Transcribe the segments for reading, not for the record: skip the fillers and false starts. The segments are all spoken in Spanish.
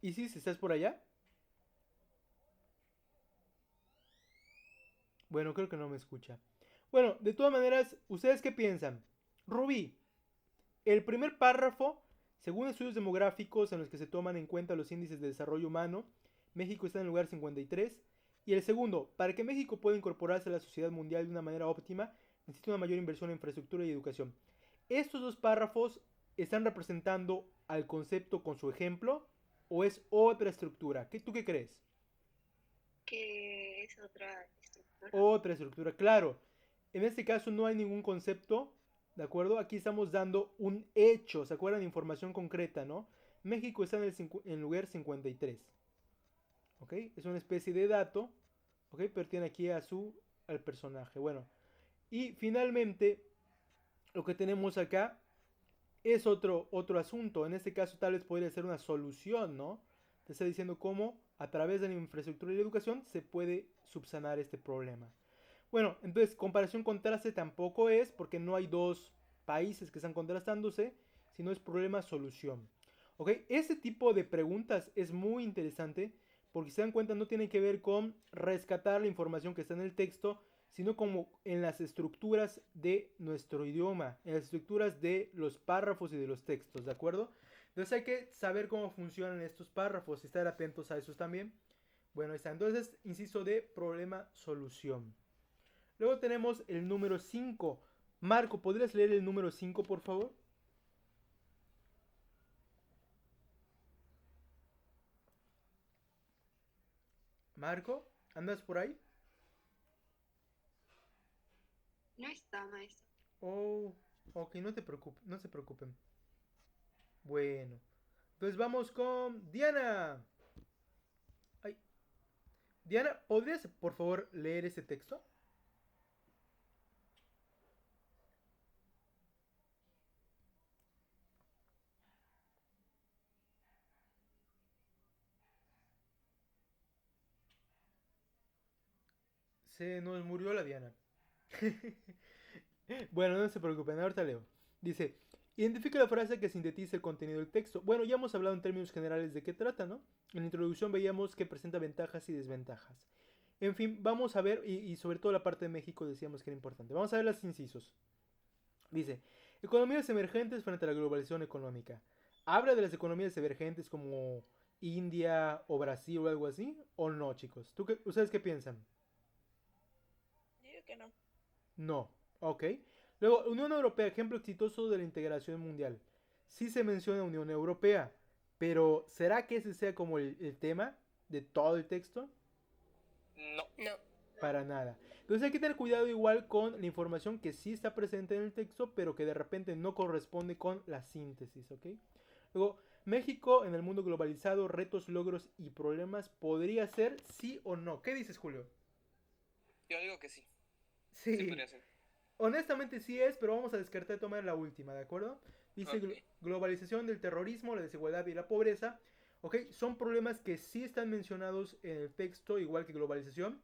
Isis, ¿estás por allá? Bueno, creo que no me escucha. Bueno, de todas maneras, ¿ustedes qué piensan? Rubí, el primer párrafo, según estudios demográficos en los que se toman en cuenta los índices de desarrollo humano, México está en el lugar 53. Y el segundo, para que México pueda incorporarse a la sociedad mundial de una manera óptima, necesita una mayor inversión en infraestructura y educación. ¿Estos dos párrafos están representando al concepto con su ejemplo o es otra estructura? ¿Tú qué crees? Que es otra estructura. Otra estructura, claro. En este caso no hay ningún concepto, ¿de acuerdo? Aquí estamos dando un hecho, ¿se acuerdan? Información concreta, ¿no? México está en el lugar 53, ¿ok? Es una especie de dato, ¿ok? Pertenece aquí al personaje. Bueno, y finalmente lo que tenemos acá es otro asunto. En este caso tal vez podría ser una solución, ¿no? Te está diciendo cómo a través de la infraestructura y la educación se puede subsanar este problema. Bueno, entonces comparación contraste tampoco es porque no hay dos países que están contrastándose, sino es problema-solución. ¿Ok? Este tipo de preguntas es muy interesante porque si se dan cuenta no tiene que ver con rescatar la información que está en el texto, sino como en las estructuras de nuestro idioma, en las estructuras de los párrafos y de los textos, ¿de acuerdo? Entonces hay que saber cómo funcionan estos párrafos y estar atentos a esos también. Bueno, ahí está. Entonces, insisto, de problema-solución. Luego tenemos el número 5. Marco, ¿podrías leer el número 5, por favor? Marco, ¿andas por ahí? No está, maestro. Oh, ok, no se preocupen. Bueno, entonces vamos con Diana. Ay, Diana, ¿podrías por favor leer ese texto? Se nos murió la Diana. Bueno, no se preocupen, ahorita leo. Dice, identifica la frase que sintetiza el contenido del texto. Bueno, ya hemos hablado en términos generales de qué trata, ¿no? En la introducción veíamos que presenta ventajas y desventajas. En fin, vamos a ver, y sobre todo la parte de México decíamos que era importante. Vamos a ver los incisos. Dice, economías emergentes frente a la globalización económica. ¿Habla de las economías emergentes como India o Brasil o algo así? ¿O no, chicos? ¿Ustedes qué piensan? Digo que no. No. Ok. Luego, Unión Europea, ejemplo exitoso de la integración mundial. Sí se menciona Unión Europea, pero ¿será que ese sea como el tema de todo el texto? No. No. Para nada. Entonces hay que tener cuidado igual con la información que sí está presente en el texto, pero que de repente no corresponde con la síntesis, ¿ok? Luego, México en el mundo globalizado, retos, logros y problemas, ¿podría ser sí o no? ¿Qué dices, Julio? Yo digo que sí. Sí Sí, podría ser. honestamente sí es, pero vamos a descartar de tomar la última, ¿de acuerdo? Dice Ok. globalización del terrorismo, la desigualdad y la pobreza. Ok, son problemas que sí están mencionados en el texto, igual que globalización.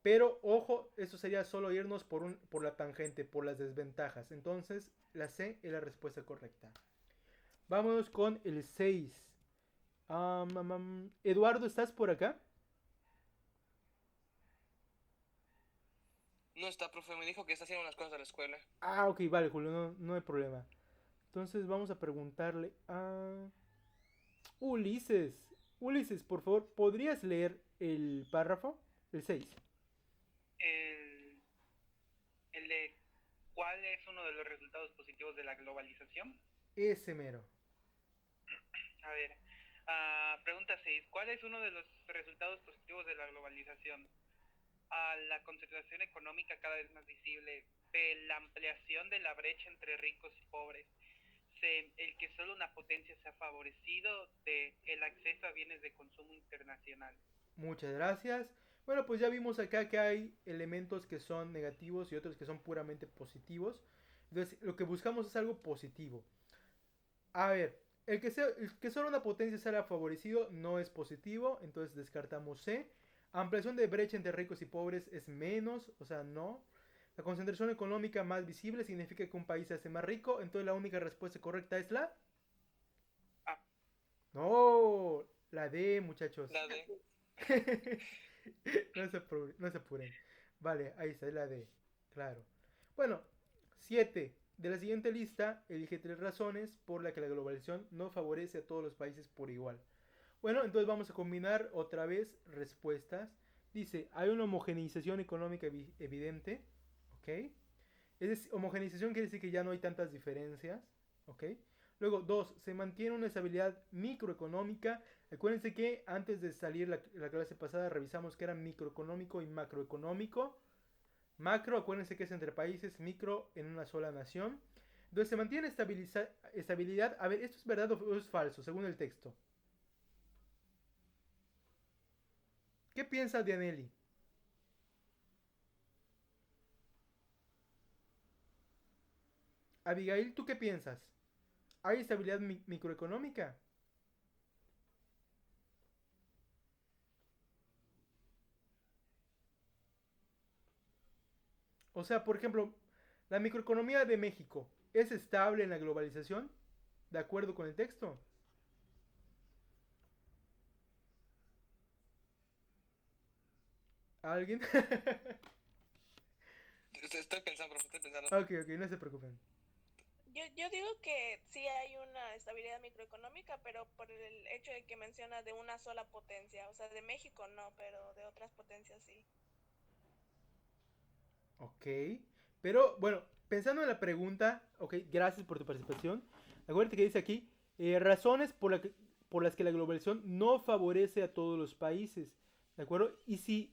Pero ojo, eso sería solo irnos por la tangente, por las desventajas. Entonces, la C es la respuesta correcta. Vámonos con el 6. Eduardo, ¿estás por acá? No está, profe. Me dijo que está haciendo unas cosas de la escuela. Ah, ok, vale, Julio, no hay problema. Entonces vamos a preguntarle a Ulises. Ulises, por favor, ¿podrías leer el párrafo? El 6. El, el de cuál es uno de los resultados positivos de la globalización. Ese mero. A ver, pregunta 6. ¿Cuál es uno de los resultados positivos de la globalización? La concentración económica cada vez más visible, la ampliación de la brecha entre ricos y pobres, el que solo una potencia se ha favorecido de el acceso a bienes de consumo internacional. Muchas gracias. Bueno, pues ya vimos acá que hay elementos que son negativos y otros que son puramente positivos. Entonces, lo que buscamos es algo positivo. A ver, el que solo una potencia sea favorecido no es positivo, entonces descartamos C. Ampliación de brecha entre ricos y pobres es menos, o sea, no. La concentración económica más visible significa que un país se hace más rico, entonces la única respuesta correcta es la... Ah, No, La D, muchachos. La D. No se apuren. Vale, ahí está, es la D. Claro. Bueno, 7. De la siguiente lista, elige 3 razones por las que la globalización no favorece a todos los países por igual. Bueno, entonces vamos a combinar otra vez respuestas. Dice, hay una homogeneización económica evidente. ¿Ok? Homogeneización quiere decir que ya no hay tantas diferencias. ¿Ok? Luego, 2. Se mantiene una estabilidad microeconómica. Acuérdense que antes de salir la clase pasada revisamos que era microeconómico y macroeconómico. Macro, acuérdense que es entre países, micro en una sola nación. Entonces se mantiene estabilidad. A ver, ¿esto es verdad o es falso según el texto? ¿Qué piensa Dianelli? Abigail, ¿tú qué piensas? ¿Hay estabilidad microeconómica? O sea, por ejemplo, la microeconomía de México es estable en la globalización, de acuerdo con el texto. ¿Alguien? Estoy pensando, profe, estoy pensando. Ok, no se preocupen. Yo digo que sí hay una estabilidad microeconómica, pero por el hecho de que menciona de una sola potencia, o sea, de México no, pero de otras potencias sí. Ok, pero bueno, pensando en la pregunta, ok, gracias por tu participación. Acuérdate que dice aquí, razones por las que la globalización no favorece a todos los países, ¿de acuerdo? Y si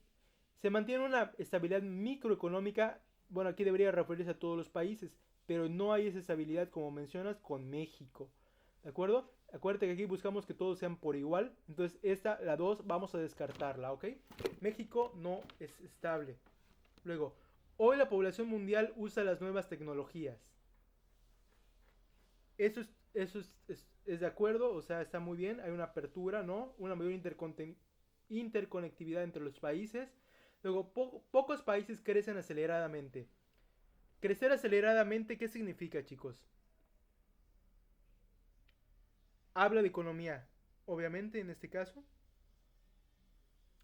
se mantiene una estabilidad microeconómica, bueno, aquí debería referirse a todos los países, pero no hay esa estabilidad como mencionas con México, ¿de acuerdo? Acuérdate que aquí buscamos que todos sean por igual, entonces esta, la 2, vamos a descartarla, ¿ok? México no es estable. Luego, hoy la población mundial usa las nuevas tecnologías. Eso es de acuerdo, o sea, está muy bien, hay una apertura, ¿no? Una mayor interconectividad entre los países. Luego, pocos países crecen aceleradamente. Crecer aceleradamente, ¿qué significa, chicos? Habla de economía, obviamente, en este caso.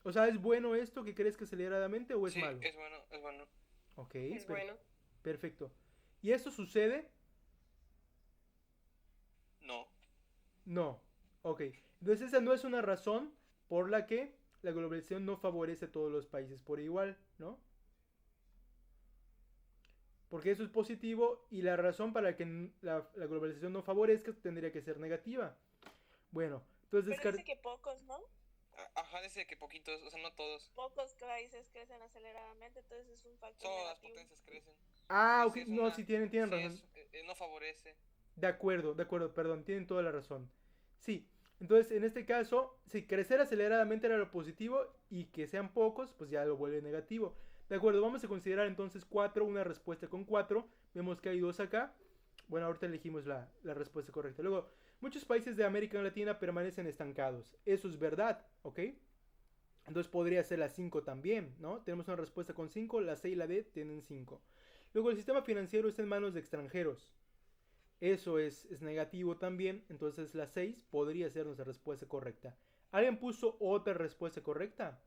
O sea, ¿es bueno esto que crezca aceleradamente o es Sí, malo? es bueno, es bueno. Ok, Es bueno. perfecto. ¿Y eso sucede? No. No. Ok. Entonces esa no es una razón por la que la globalización no favorece a todos los países por igual, ¿no? Porque eso es positivo y la razón para que la globalización no favorezca tendría que ser negativa. Bueno, entonces Pero dice que pocos, ¿no? Ajá, dice que poquitos, o sea, no todos. Pocos países crecen aceleradamente, entonces es un factor Solo las negativo. potencias crecen. Ah, Y ok, sí es no, una, sí tienen sí razón. no favorece. De acuerdo, perdón, tienen toda la razón. Sí, entonces en este caso, si crecer aceleradamente era lo positivo y que sean pocos, pues ya lo vuelve negativo. De acuerdo, vamos a considerar entonces 4, una respuesta con 4. Vemos que hay 2 acá. Bueno, ahorita elegimos la respuesta correcta. Luego, muchos países de América Latina permanecen estancados. Eso es verdad, ¿ok? Entonces podría ser la 5 también, ¿no? Tenemos una respuesta con 5, la C y la D tienen 5. Luego, el sistema financiero está en manos de extranjeros. Eso es negativo también, entonces la 6 podría ser nuestra respuesta correcta. ¿Alguien puso otra respuesta correcta?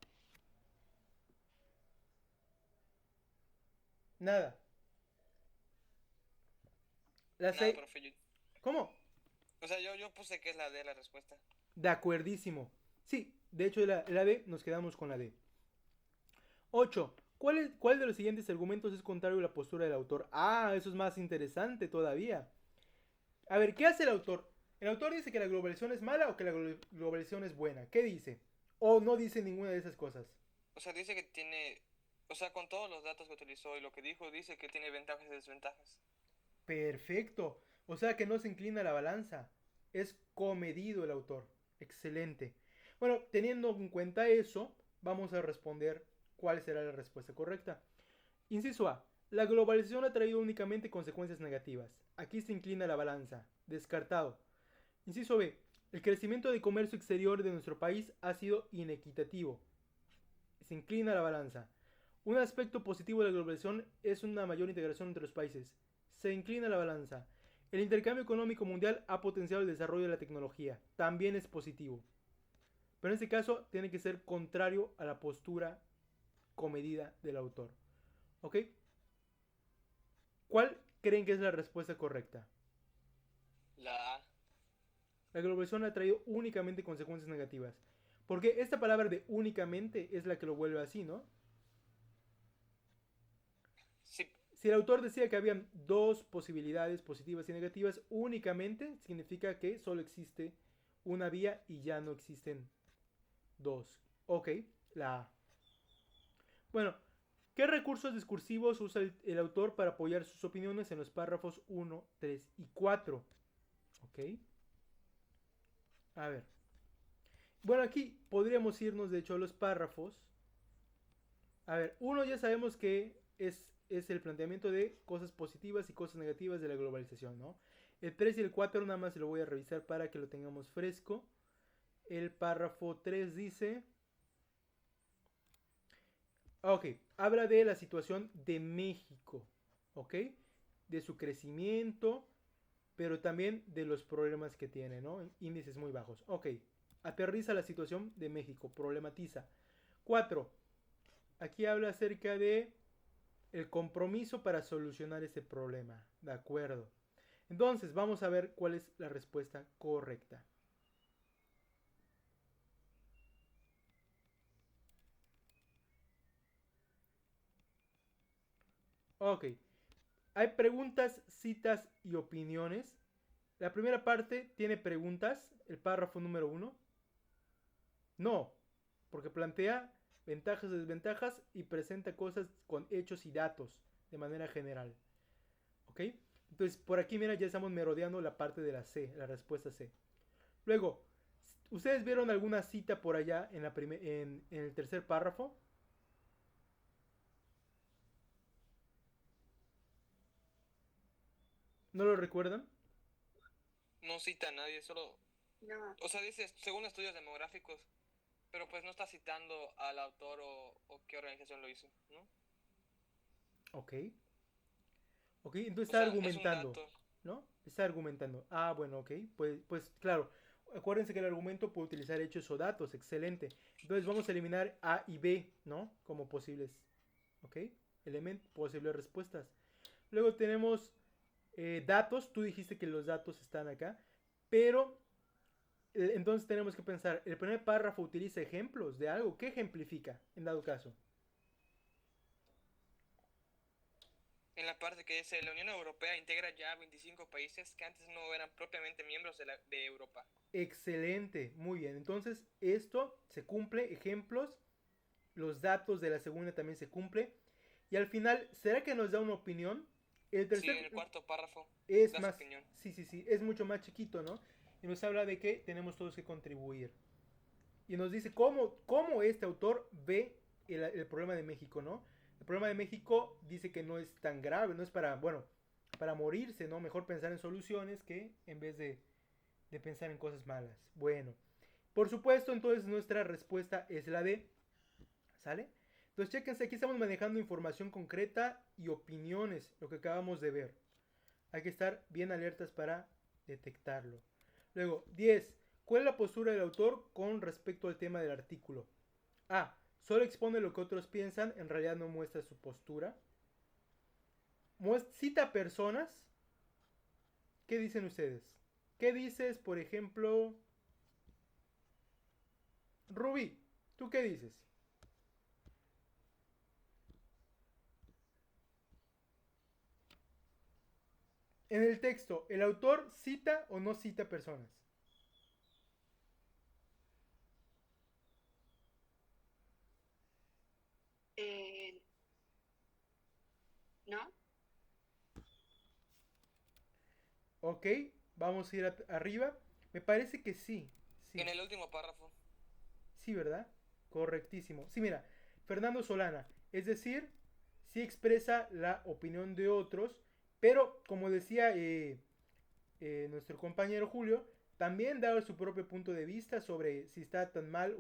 Nada. La Nada, 6. profe. ¿Cómo? O sea, yo puse que es la D la respuesta. De acuerdísimo. Sí, de hecho la D, nos quedamos con la D. 8. ¿Cuál de los siguientes argumentos es contrario a la postura del autor? Ah, eso es más interesante todavía. A ver, ¿qué hace el autor? ¿El autor dice que la globalización es mala o que la globalización es buena? ¿Qué dice? ¿O no dice ninguna de esas cosas? O sea, dice que tiene, o sea, con todos los datos que utilizó y lo que dijo, dice que tiene ventajas y desventajas. Perfecto. O sea que no se inclina la balanza. Es comedido el autor. Excelente. Bueno, teniendo en cuenta eso, vamos a responder cuál será la respuesta correcta. Inciso A. La globalización ha traído únicamente consecuencias negativas. Aquí se inclina la balanza. Descartado. Inciso B. El crecimiento de comercio exterior de nuestro país ha sido inequitativo. Se inclina la balanza. Un aspecto positivo de la globalización es una mayor integración entre los países. Se inclina la balanza. El intercambio económico mundial ha potenciado el desarrollo de la tecnología. También es positivo. Pero en este caso tiene que ser contrario a la postura comedida del autor. ¿Ok? ¿Cuál creen que es la respuesta correcta? La A. La globalización ha traído únicamente consecuencias negativas. Porque esta palabra de únicamente es la que lo vuelve así, ¿no? Sí, Si el autor decía que habían dos posibilidades positivas y negativas, únicamente significa que solo existe una vía y ya no existen dos. Ok, la A. Bueno, ¿qué recursos discursivos usa el autor para apoyar sus opiniones en los párrafos 1, 3 y 4? Ok. A ver. Bueno, aquí podríamos irnos de hecho a los párrafos. A ver, uno ya sabemos que es el planteamiento de cosas positivas y cosas negativas de la globalización, ¿no? El 3 y el 4 nada más lo voy a revisar para que lo tengamos fresco. El párrafo 3 dice... Ok, habla de la situación de México, ¿ok? De su crecimiento, pero también de los problemas que tiene, ¿no? Índices muy bajos. Ok, aterriza la situación de México, problematiza. 4. Aquí habla acerca de el compromiso para solucionar ese problema, ¿de acuerdo? Entonces, vamos a ver cuál es la respuesta correcta. Ok, hay preguntas, citas y opiniones. La primera parte tiene preguntas, el párrafo número 1. No, porque plantea ventajas y desventajas y presenta cosas con hechos y datos de manera general. ¿Ok? Entonces, por aquí, mira, ya estamos merodeando la parte de la C, la respuesta C. Luego, ¿ustedes vieron alguna cita por allá en el tercer párrafo? ¿No lo recuerdan? no cita a nadie, solo... No. O sea, dice, según estudios demográficos, pero pues no está citando al autor o qué organización lo hizo, ¿no? Ok. Ok, entonces O está sea, es un argumentando, dato. ¿no? Está argumentando. Ah, bueno, ok. Pues claro. Acuérdense que el argumento puede utilizar hechos o datos. Excelente. Entonces vamos a eliminar A y B, ¿no? Como posibles, ¿ok? Posibles respuestas. Luego tenemos datos. Tú dijiste que los datos están acá. Pero entonces tenemos que pensar. El primer párrafo utiliza ejemplos de algo. ¿Qué ejemplifica en dado caso? En la parte que dice, la Unión Europea integra ya 25 países que antes no eran propiamente miembros de Europa. Excelente, muy bien. Entonces, esto se cumple, ejemplos, los datos de la segunda también se cumple. Y al final, ¿será que nos da una opinión? El Sí, tercer en el cuarto párrafo es da su más, opinión. sí, es mucho más chiquito, ¿no? Y nos habla de que tenemos todos que contribuir. Y nos dice cómo este autor ve el problema de México, ¿no? El problema de México dice que no es tan grave, no es para, bueno, para morirse, ¿no? Mejor pensar en soluciones que en vez de pensar en cosas malas. Bueno, por supuesto, entonces nuestra respuesta es la D. ¿Sale? Entonces, chéquense, aquí estamos manejando información concreta y opiniones, lo que acabamos de ver. Hay que estar bien alertas para detectarlo. Luego, 10. ¿Cuál es la postura del autor con respecto al tema del artículo? A. Solo expone lo que otros piensan, en realidad no muestra su postura. Cita personas. ¿Qué dicen ustedes? ¿Qué dices, por ejemplo, Rubí? ¿Tú qué dices? En el texto, ¿el autor cita o no cita personas? Eh, ¿No? Ok, vamos a ir arriba. Me parece que sí. En Sí, el último párrafo. sí, ¿verdad? Correctísimo. Sí, mira, Fernando Solana. Es decir, sí expresa la opinión de otros, pero como decía nuestro compañero Julio, también da su propio punto de vista sobre si está tan mal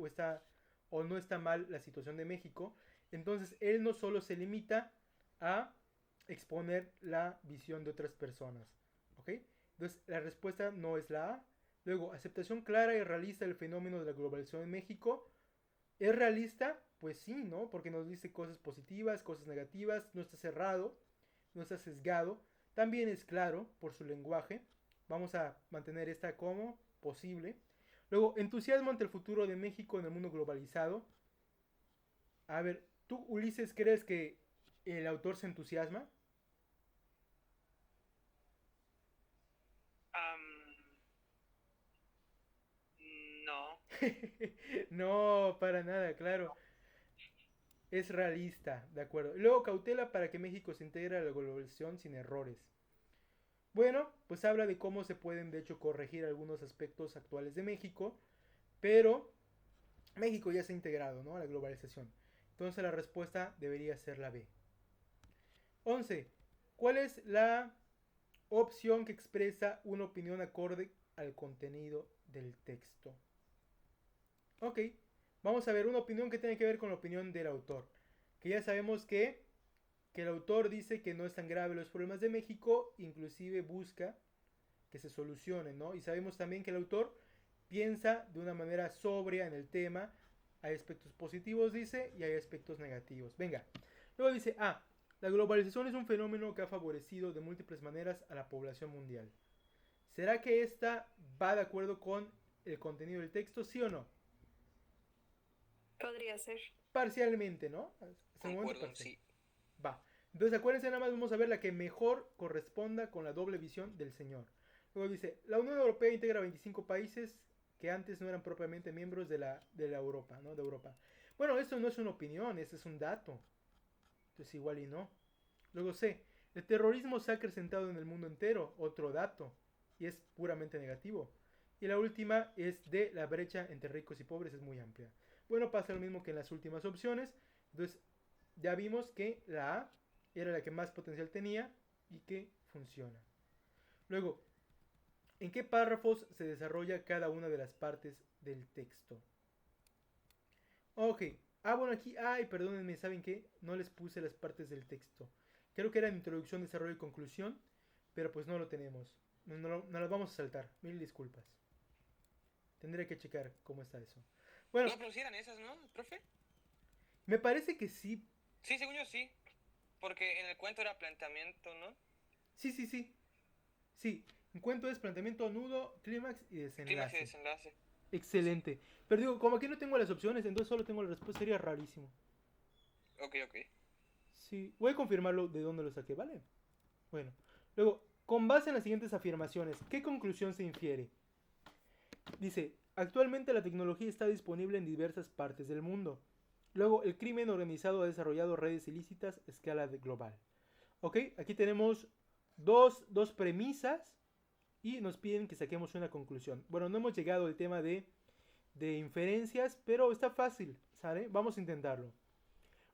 o no está mal la situación de México. Entonces, él no solo se limita a exponer la visión de otras personas, ¿ok? Entonces, la respuesta no es la A, Luego, aceptación clara y realista del fenómeno de la globalización en México. ¿Es realista? Pues sí, ¿no? Porque nos dice cosas positivas, cosas negativas, no está cerrado, no está sesgado. También es claro por su lenguaje. Vamos a mantener esta como posible. Luego, entusiasmo ante el futuro de México en el mundo globalizado. A ver, ¿tú, Ulises, crees que el autor se entusiasma? Am, no. No, para nada, claro. Es realista, de acuerdo. Luego, cautela para que México se integre a la globalización sin errores. Bueno, pues habla de cómo se pueden de hecho corregir algunos aspectos actuales de México, pero México ya se ha integrado, ¿no?, a la globalización. Entonces la respuesta debería ser la B. 11. ¿Cuál es la opción que expresa una opinión acorde al contenido del texto? Ok, vamos a ver una opinión que tiene que ver con la opinión del autor. Que ya sabemos que el autor dice que no es tan grave los problemas de México, inclusive busca que se solucionen, ¿no? Y sabemos también que el autor piensa de una manera sobria en el tema. Hay aspectos positivos, dice, y hay aspectos negativos. Venga. Luego dice, la globalización es un fenómeno que ha favorecido de múltiples maneras a la población mundial. ¿Será que esta va de acuerdo con el contenido del texto, sí o no? Podría ser. Parcialmente, ¿no? Hasta el momento Concuerdo, parcial. sí. Va. Entonces acuérdense, nada más vamos a ver la que mejor corresponda con la doble visión del señor. Luego dice, la Unión Europea integra 25 países que antes no eran propiamente miembros de la Europa, ¿no? De Europa. Bueno, esto no es una opinión, este es un dato. Entonces igual y no. Luego C, el terrorismo se ha acrecentado en el mundo entero, otro dato, y es puramente negativo. Y la última es D, la brecha entre ricos y pobres es muy amplia. Bueno, pasa lo mismo que en las últimas opciones. Entonces, ya vimos que la A era la que más potencial tenía y que funciona. Luego, ¿en qué párrafos se desarrolla cada una de las partes del texto? Ok. Bueno, aquí, perdónenme, ¿saben qué? No les puse las partes del texto. Creo que era introducción, desarrollo y conclusión, pero pues no lo tenemos. No las vamos a saltar. Mil disculpas. Tendré que checar cómo está eso. Bueno, No, pero sí eran esas, ¿no, profe? me parece que sí. Sí, según yo sí. Porque en el cuento era planteamiento, ¿no? Sí, sí, sí. Sí, encuentro es planteamiento, nudo, clímax y Clímax y desenlace. desenlace. Excelente. Pero digo, como aquí no tengo las opciones, entonces solo tengo la respuesta, sería rarísimo. Ok. Sí, voy a confirmarlo de dónde lo saqué, ¿vale? Bueno, luego, con base en las siguientes afirmaciones, ¿qué conclusión se infiere? Dice, actualmente la tecnología está disponible en diversas partes del mundo. Luego, el crimen organizado ha desarrollado redes ilícitas a escala global. Ok, aquí tenemos dos premisas y nos piden que saquemos una conclusión. Bueno, no hemos llegado al tema de inferencias, pero está fácil, ¿sale? Vamos a intentarlo.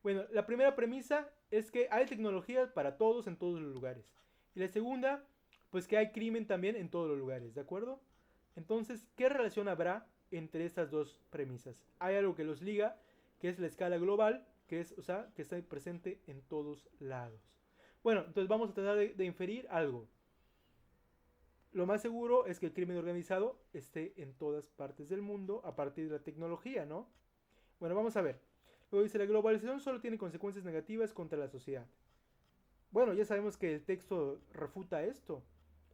Bueno, la primera premisa es que hay tecnología para todos en todos los lugares. Y la segunda, pues que hay crimen también en todos los lugares, ¿de acuerdo? Entonces, ¿qué relación habrá entre estas dos premisas? Hay algo que los liga, que es la escala global, que es, o sea, que está presente en todos lados. Bueno, entonces vamos a tratar de inferir algo. Lo más seguro es que el crimen organizado esté en todas partes del mundo a partir de la tecnología, ¿no? Bueno, vamos a ver. Luego dice, la globalización solo tiene consecuencias negativas contra la sociedad. Bueno, ya sabemos que el texto refuta esto.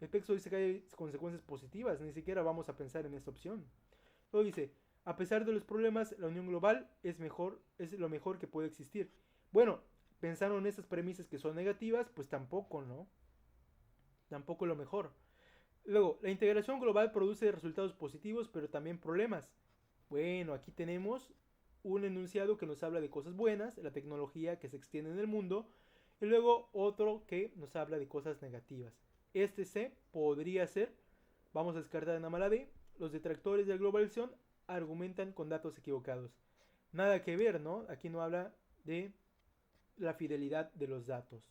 El texto dice que hay consecuencias positivas, ni siquiera vamos a pensar en esta opción. Luego dice, a pesar de los problemas, la unión global es lo mejor que puede existir. Bueno, pensando en estas premisas que son negativas, pues tampoco, ¿no? Tampoco lo mejor. Luego, la integración global produce resultados positivos, pero también problemas. Bueno, aquí tenemos un enunciado que nos habla de cosas buenas, la tecnología que se extiende en el mundo, y luego otro que nos habla de cosas negativas. Este C podría ser, vamos a descartar en la mala D, los detractores de la globalización argumentan con datos equivocados. Nada que ver, ¿no? Aquí no habla de la fidelidad de los datos.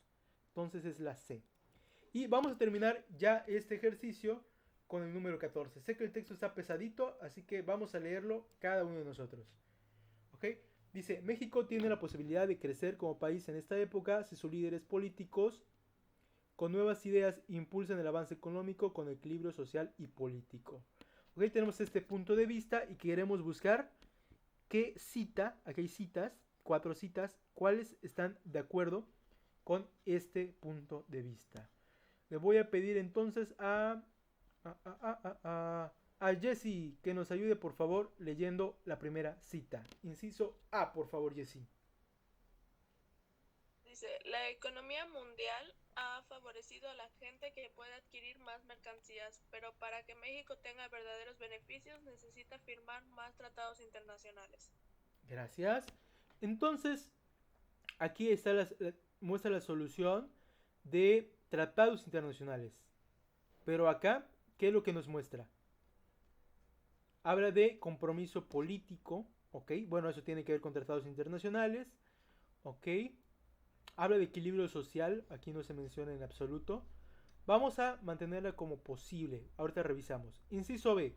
Entonces es la C. Y vamos a terminar ya este ejercicio con el número 14. Sé que el texto está pesadito, así que vamos a leerlo cada uno de nosotros. ¿Ok? Dice, México tiene la posibilidad de crecer como país en esta época si sus líderes políticos con nuevas ideas impulsan el avance económico con equilibrio social y político. ¿Ok? Ok, tenemos este punto de vista y queremos buscar qué cita, aquí hay citas, 4 citas, cuáles están de acuerdo con este punto de vista. Le voy a pedir entonces a Jesse que nos ayude por favor leyendo la primera cita. Inciso A, por favor, Jesse. Dice, la economía mundial ha favorecido a la gente que puede adquirir más mercancías, pero para que México tenga verdaderos beneficios necesita firmar más tratados internacionales. Gracias. Entonces, aquí está muestra la solución de tratados internacionales. Pero acá, ¿qué es lo que nos muestra? Habla de compromiso político, ¿ok? Bueno, eso tiene que ver con tratados internacionales, ¿ok? Habla de equilibrio social, aquí no se menciona en absoluto. Vamos a mantenerla como posible. Ahorita revisamos. Inciso B.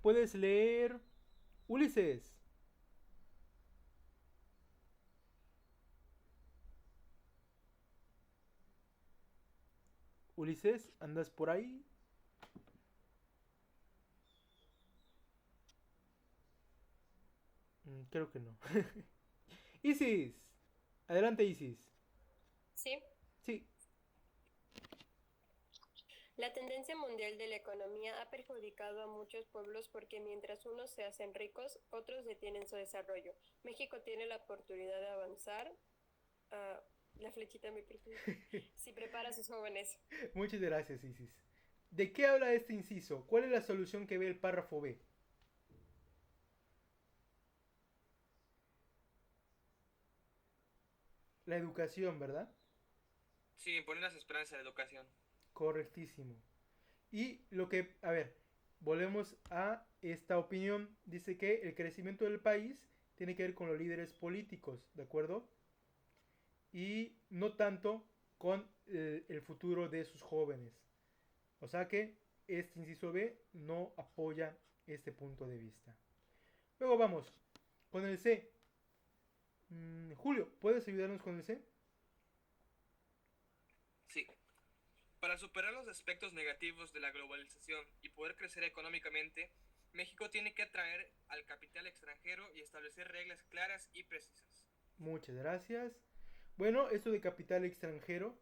Puedes leer Ulises. Ulises, ¿andas por ahí? Creo que no. Isis. Adelante, Isis. Sí, Sí. la tendencia mundial de la economía ha perjudicado a muchos pueblos porque mientras unos se hacen ricos, otros detienen su desarrollo. México tiene la oportunidad de avanzar. La flechita me perdió. Si prepara a sus jóvenes. Muchas gracias, Isis. ¿De qué habla este inciso? ¿Cuál es la solución que ve el párrafo B? La educación, ¿verdad? Sí, poner las esperanzas en la educación. Correctísimo. Y lo que, a ver, volvemos a esta opinión. Dice que el crecimiento del país tiene que ver con los líderes políticos, ¿de acuerdo? Y no tanto con el futuro de sus jóvenes. O sea que este inciso B no apoya este punto de vista. Luego vamos con el C. Julio, ¿puedes ayudarnos con el C? Sí. Para superar los aspectos negativos de la globalización y poder crecer económicamente, México tiene que atraer al capital extranjero y establecer reglas claras y precisas. Muchas gracias. Bueno, esto de capital extranjero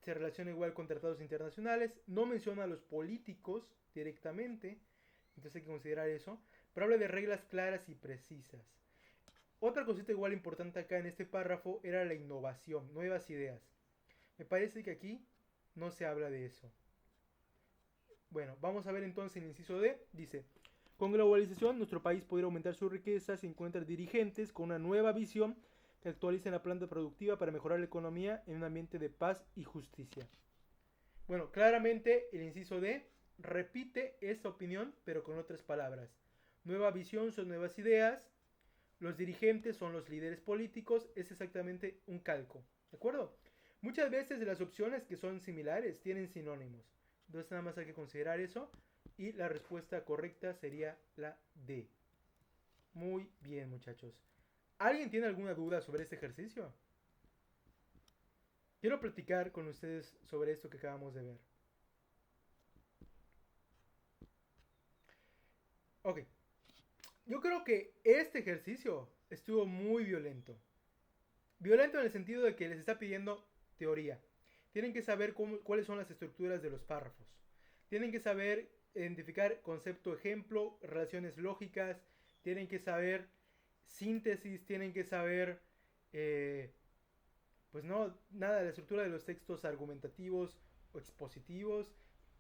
se relaciona igual con tratados internacionales. No menciona a los políticos directamente, entonces hay que considerar eso. Pero habla de reglas claras y precisas. Otra cosita igual importante acá en este párrafo era la innovación, nuevas ideas. Me parece que aquí no se habla de eso. Bueno, vamos a ver entonces el inciso D. Dice, con globalización nuestro país podría aumentar su riqueza si encuentra dirigentes con una nueva visión que actualicen la planta productiva para mejorar la economía en un ambiente de paz y justicia. Bueno, claramente el inciso D repite esta opinión, pero con otras palabras. Nueva visión son nuevas ideas, los dirigentes son los líderes políticos, es exactamente un calco, ¿de acuerdo? Muchas veces las opciones que son similares tienen sinónimos, entonces nada más hay que considerar eso y la respuesta correcta sería la D. Muy bien, muchachos. ¿Alguien tiene alguna duda sobre este ejercicio? Quiero platicar con ustedes sobre esto que acabamos de ver. Ok. Yo creo que este ejercicio estuvo muy violento. Violento en el sentido de que les está pidiendo teoría. Tienen que saber cuáles son las estructuras de los párrafos. Tienen que saber identificar concepto ejemplo, relaciones lógicas. Tienen que saber síntesis. Tienen que saber, pues no, nada de la estructura de los textos argumentativos o expositivos.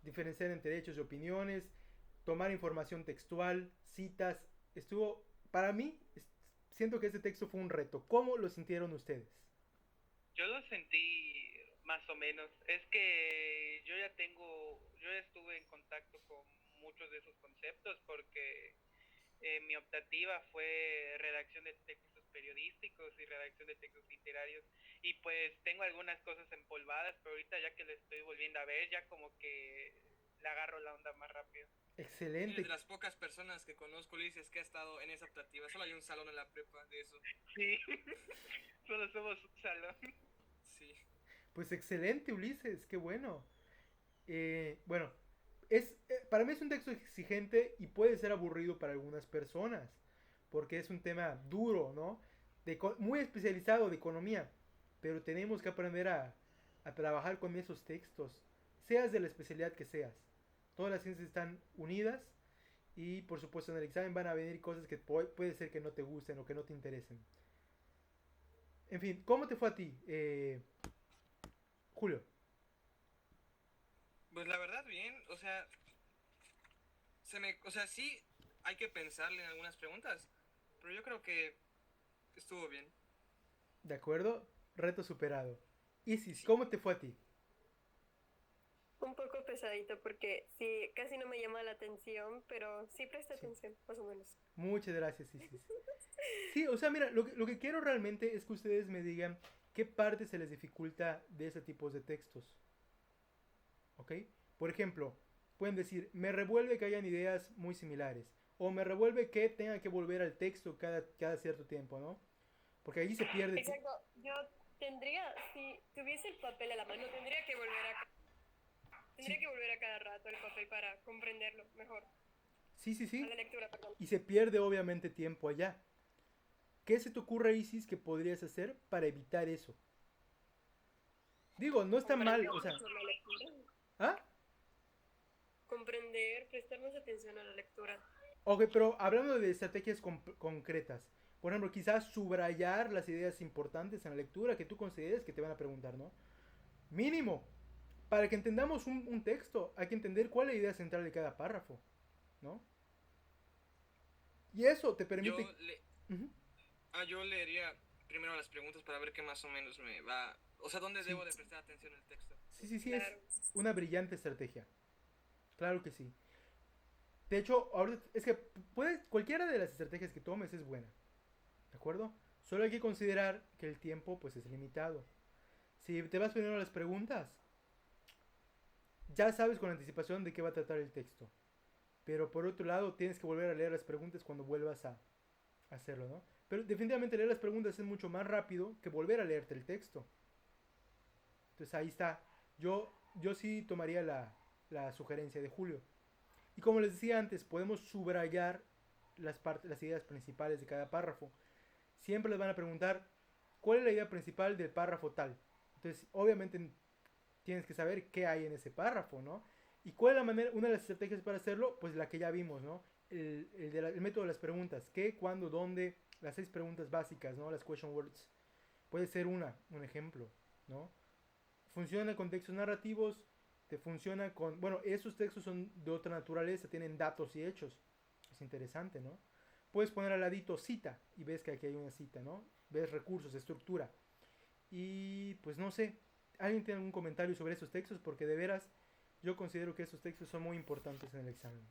Diferenciar entre hechos y opiniones. Tomar información textual, citas. Estuvo, para mí, siento que este texto fue un reto. ¿Cómo lo sintieron ustedes? Yo lo sentí más o menos. Es que yo ya estuve en contacto con muchos de esos conceptos porque mi optativa fue redacción de textos periodísticos y redacción de textos literarios. Y pues tengo algunas cosas empolvadas, pero ahorita ya que lo estoy volviendo a ver, ya como que le agarro la onda más rápido. Excelente. De las pocas personas que conozco, Ulises, que ha estado en esa optativa. Solo hay un salón en la prepa de eso. Sí, solo somos un salón. Sí. Pues excelente, Ulises, qué bueno. Bueno, para mí es un texto exigente y puede ser aburrido para algunas personas, porque es un tema duro, ¿no? Muy especializado de economía, pero tenemos que aprender a trabajar con esos textos, seas de la especialidad que seas. Todas las ciencias están unidas y por supuesto en el examen van a venir cosas que puede ser que no te gusten o que no te interesen. En fin, ¿cómo te fue a ti, Julio? Pues la verdad, bien. O sea, o sea, sí hay que pensarle en algunas preguntas, pero yo creo que estuvo bien. ¿De acuerdo? Reto superado. Isis, Sí. ¿cómo te fue a ti? Un poco pesadito porque sí, casi no me llama la atención, pero sí presta Sí. atención, más o menos. Muchas gracias, Isis. Sí, o sea, mira, lo que quiero realmente es que ustedes me digan qué parte se les dificulta de ese tipo de textos. ¿Ok? Por ejemplo, pueden decir, me revuelve que hayan ideas muy similares. O me revuelve que tenga que volver al texto cada cierto tiempo, ¿no? Porque allí se pierde. Exacto, yo tendría, si tuviese el papel a la mano, Sí, tendría que volver a cada rato el papel para comprenderlo mejor. sí, sí, A la sí. lectura, perdón. Y se pierde obviamente tiempo allá. ¿Qué se te ocurre, Isis, que podrías hacer para evitar eso? Digo, no está mal, Comprender o sea, mejor la lectura. ¿ah? Comprender, prestar más atención a la lectura. Ok, pero hablando de estrategias concretas, por ejemplo, quizás subrayar las ideas importantes en la lectura que tú consideres que te van a preguntar, ¿no? Mínimo, para que entendamos un texto, hay que entender cuál es la idea central de cada párrafo, ¿no? Y eso te Yo permite... le, Ujú, yo leería primero las preguntas para ver qué más o menos me va, o sea, dónde sí, debo de prestar atención en el texto. sí, sí, sí, es Claro. una brillante estrategia. Claro que sí. De hecho, ahora es que cualquiera de las estrategias que tomes es buena, ¿de acuerdo? Solo hay que considerar que el tiempo pues es limitado. Si te vas poniendo las preguntas, ya sabes con anticipación de qué va a tratar el texto. Pero por otro lado, tienes que volver a leer las preguntas cuando vuelvas a hacerlo, ¿no? Pero definitivamente leer las preguntas es mucho más rápido que volver a leerte el texto. Entonces ahí está. Yo sí tomaría la sugerencia de Julio. Y como les decía antes, podemos subrayar las ideas principales de cada párrafo. Siempre les van a preguntar cuál es la idea principal del párrafo tal. Entonces, obviamente tienes que saber qué hay en ese párrafo, ¿no? Y cuál es la manera, una de las estrategias para hacerlo, pues la que ya vimos, ¿no? El método de las preguntas, qué, cuándo, dónde, las 6 preguntas básicas, ¿no? Las question words. Puede ser un ejemplo, ¿no? Funciona con textos narrativos, te funciona con, bueno, esos textos son de otra naturaleza, tienen datos y hechos. Es interesante, ¿no? Puedes poner al ladito cita y ves que aquí hay una cita, ¿no? Ves recursos, estructura. Y pues no sé, ¿alguien tiene algún comentario sobre esos textos? Porque de veras yo considero que esos textos son muy importantes en el examen.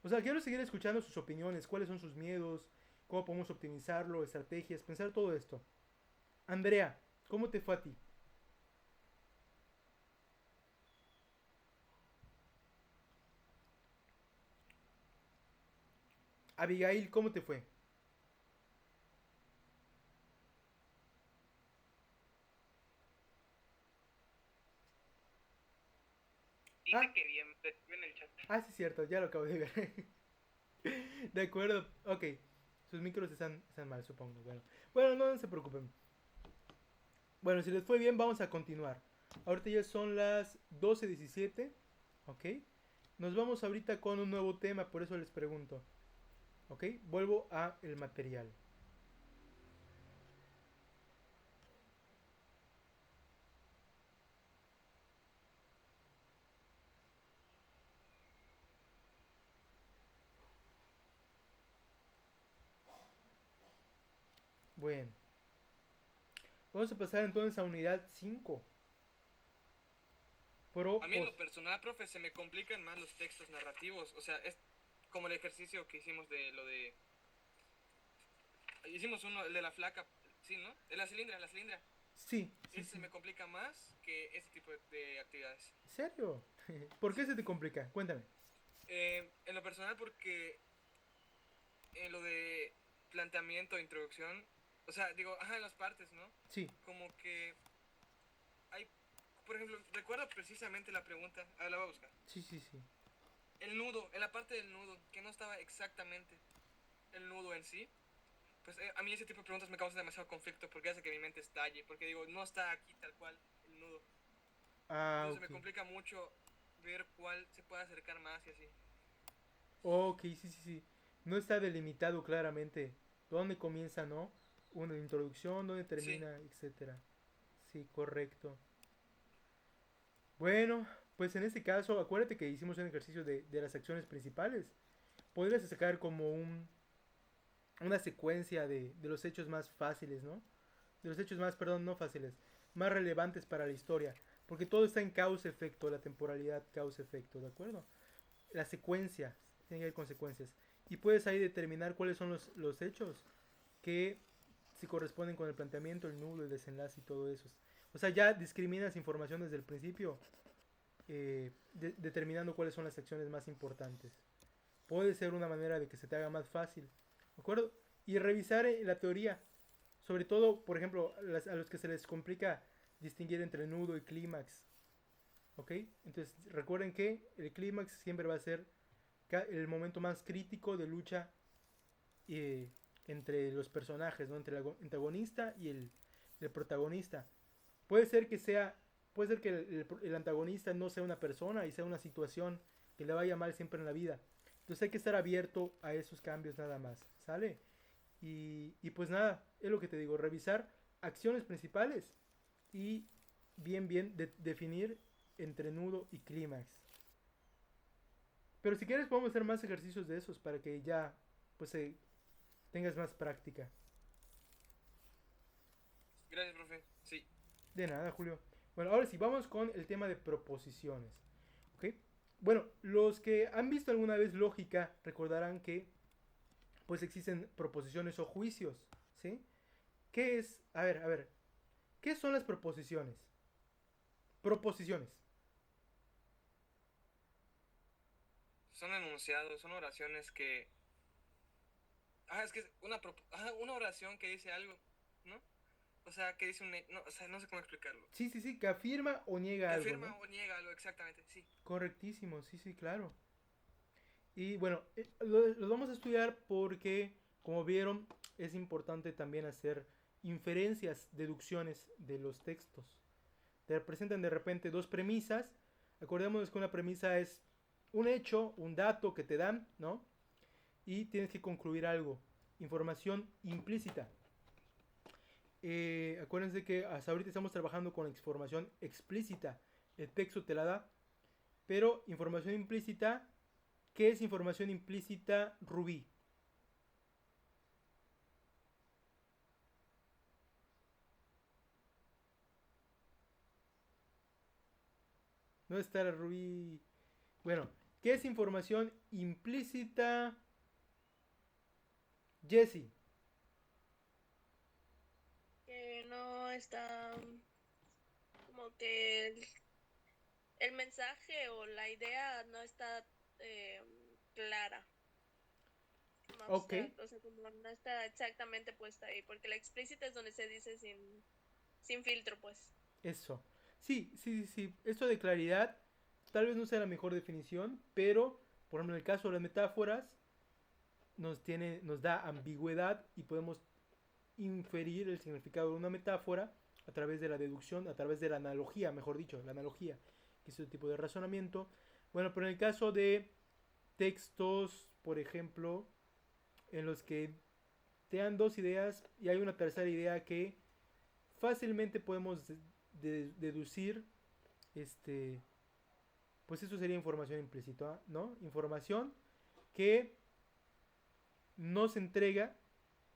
O sea, quiero seguir escuchando sus opiniones, cuáles son sus miedos, cómo podemos optimizarlo, estrategias, pensar todo esto. Andrea, ¿cómo te fue a ti? Abigail, ¿cómo te fue? Dice Ah, que bien, escribe en el chat. sí, cierto, ya lo acabo de ver. De acuerdo, ok. Sus micros están mal, supongo. Bueno, no se preocupen. Bueno, si les fue bien, vamos a continuar. Ahorita ya son las 12:17. Ok. Nos vamos ahorita con un nuevo tema, por eso les pregunto. Ok, vuelvo a el material. Bueno, vamos a pasar entonces a unidad 5. A mí en lo personal, profe, se me complican más los textos narrativos, o sea, es como el ejercicio que hicimos de lo de... Hicimos uno, el de la flaca, sí, ¿no? De la cilindra. Sí, sí, Ese se sí. me complica más que ese tipo de actividades. ¿En serio? ¿Por qué Sí. se te complica? Cuéntame. En lo personal porque en lo de planteamiento, introducción, o sea, digo, ajá, en las partes, ¿no? Sí, Como que por ejemplo, recuerdo precisamente la pregunta. A ver, la voy a buscar. Sí, sí, sí. El nudo, en la parte del nudo, que no estaba exactamente el nudo en sí. Pues a mí ese tipo de preguntas me causa demasiado conflicto porque hace que mi mente estalle. Porque digo, no está aquí tal cual el nudo. Ah, Entonces ok. me complica mucho ver cuál se puede acercar más y así. Ok, sí, sí, sí. No está delimitado claramente dónde comienza, ¿no? Una introducción, dónde Sí, termina, etcétera. Sí, correcto. Bueno, pues en este caso, acuérdate que hicimos un ejercicio de las acciones principales. Podrías sacar como una secuencia de los hechos más fáciles, ¿no? De los hechos más, perdón, no fáciles, más relevantes para la historia. Porque todo está en causa-efecto, la temporalidad causa-efecto, ¿de acuerdo? La secuencia tiene que ver consecuencias. Y puedes ahí determinar cuáles son los hechos que se corresponden con el planteamiento, el nudo, el desenlace y todo eso. O sea, ya discriminas información desde el principio, determinando cuáles son las acciones más importantes. Puede ser una manera de que se te haga más fácil, ¿de acuerdo? Y revisar la teoría, sobre todo, por ejemplo, a los que se les complica distinguir entre nudo y clímax, ¿ok? Entonces recuerden que el clímax siempre va a ser el momento más crítico de lucha eh, entre los personajes, ¿no? Entre el antagonista y el protagonista. Puede ser que sea, puede ser que el antagonista no sea una persona y sea una situación que le vaya mal siempre en la vida. Entonces hay que estar abierto a esos cambios nada más, ¿sale? Y pues nada, es lo que te digo, revisar acciones principales y bien definir entre nudo y clímax. Pero si quieres podemos hacer más ejercicios de esos para que ya pues tengas más práctica. gracias, profe. Sí. De nada, Julio. Bueno, ahora sí, vamos con el tema de proposiciones. ¿Ok? Bueno, los que han visto alguna vez lógica recordarán que pues existen proposiciones o juicios. ¿Sí? ¿Qué es? A ver. ¿Qué son las proposiciones? Proposiciones. Son enunciados, son oraciones que... es que es una oración que dice algo, ¿no? O sea, que dice no, o sea, no sé cómo explicarlo. Sí, sí, sí, que afirma o niega Que algo, afirma ¿no? o niega algo, exactamente, sí. Correctísimo, sí, sí, claro. Y bueno, lo vamos a estudiar porque, como vieron, es importante también hacer inferencias, deducciones de los textos. Te presentan de repente dos premisas. Acordémonos que una premisa es un hecho, un dato que te dan, ¿no? Y tienes que concluir algo. Información implícita. Acuérdense que hasta ahorita estamos trabajando con información explícita. El texto te la da. Pero información implícita, ¿qué es información implícita, Rubí? ¿Dónde está la Rubí? Bueno, ¿qué es información implícita, Jesse? Que no está como que el mensaje o la idea no está eh, clara, como Ok, abstracto, o sea, como no está exactamente puesta ahí, porque la explícita es donde se dice sin filtro, pues. eso. Sí, sí, sí, sí. Esto de claridad tal vez no sea la mejor definición, pero por ejemplo en el caso de las metáforas nos da ambigüedad y podemos inferir el significado de una metáfora a través de la deducción, a través de la analogía, mejor dicho, la analogía, que es un tipo de razonamiento. Bueno, pero en el caso de textos, por ejemplo, en los que te dan dos ideas y hay una tercera idea que fácilmente podemos deducir, este, pues eso sería información implícita, ¿no? Información que no se entrega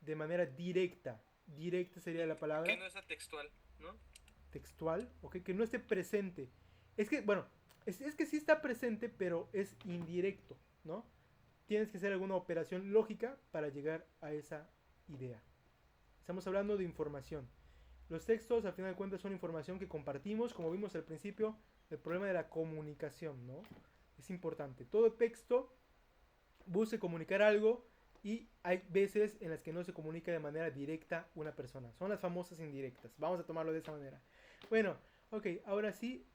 de manera directa. Directa sería la Que palabra, no es textual, ¿no? textual, ¿ok? Que no esté presente. Es que, bueno, es que sí está presente, pero es indirecto, ¿no? Tienes que hacer alguna operación lógica para llegar a esa idea. Estamos hablando de información. Los textos, al final de cuentas, son información que compartimos, como vimos al principio, el problema de la comunicación, ¿no? Es importante. Todo texto busca comunicar algo y hay veces en las que no se comunica de manera directa una persona. Son las famosas indirectas. Vamos a tomarlo de esa manera. Bueno, ok, ahora sí,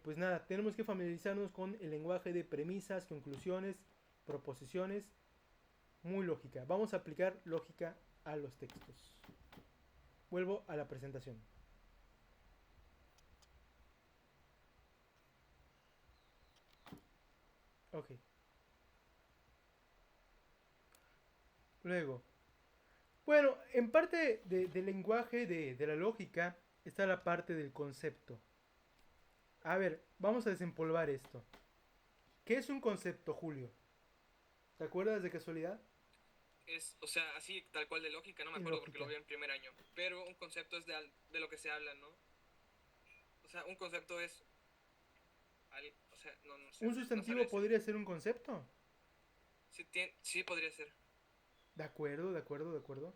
pues nada, tenemos que familiarizarnos con el lenguaje de premisas, conclusiones, proposiciones, muy lógica. Vamos a aplicar lógica a los textos. Vuelvo a la presentación. Ok. Luego, bueno, en parte del lenguaje de la lógica está la parte del concepto. A ver, vamos a desempolvar esto. ¿Qué es un concepto, Julio? ¿Te acuerdas de casualidad? O sea, así tal cual de lógica, no me En acuerdo porque lógica. lo vi en primer año. Pero un concepto es de lo que se habla, ¿no? O sea, un concepto es... o sea, no sé. ¿Un No sabría sustantivo decir. podría ser un concepto? Sí, sí podría ser. De acuerdo, de acuerdo, de acuerdo.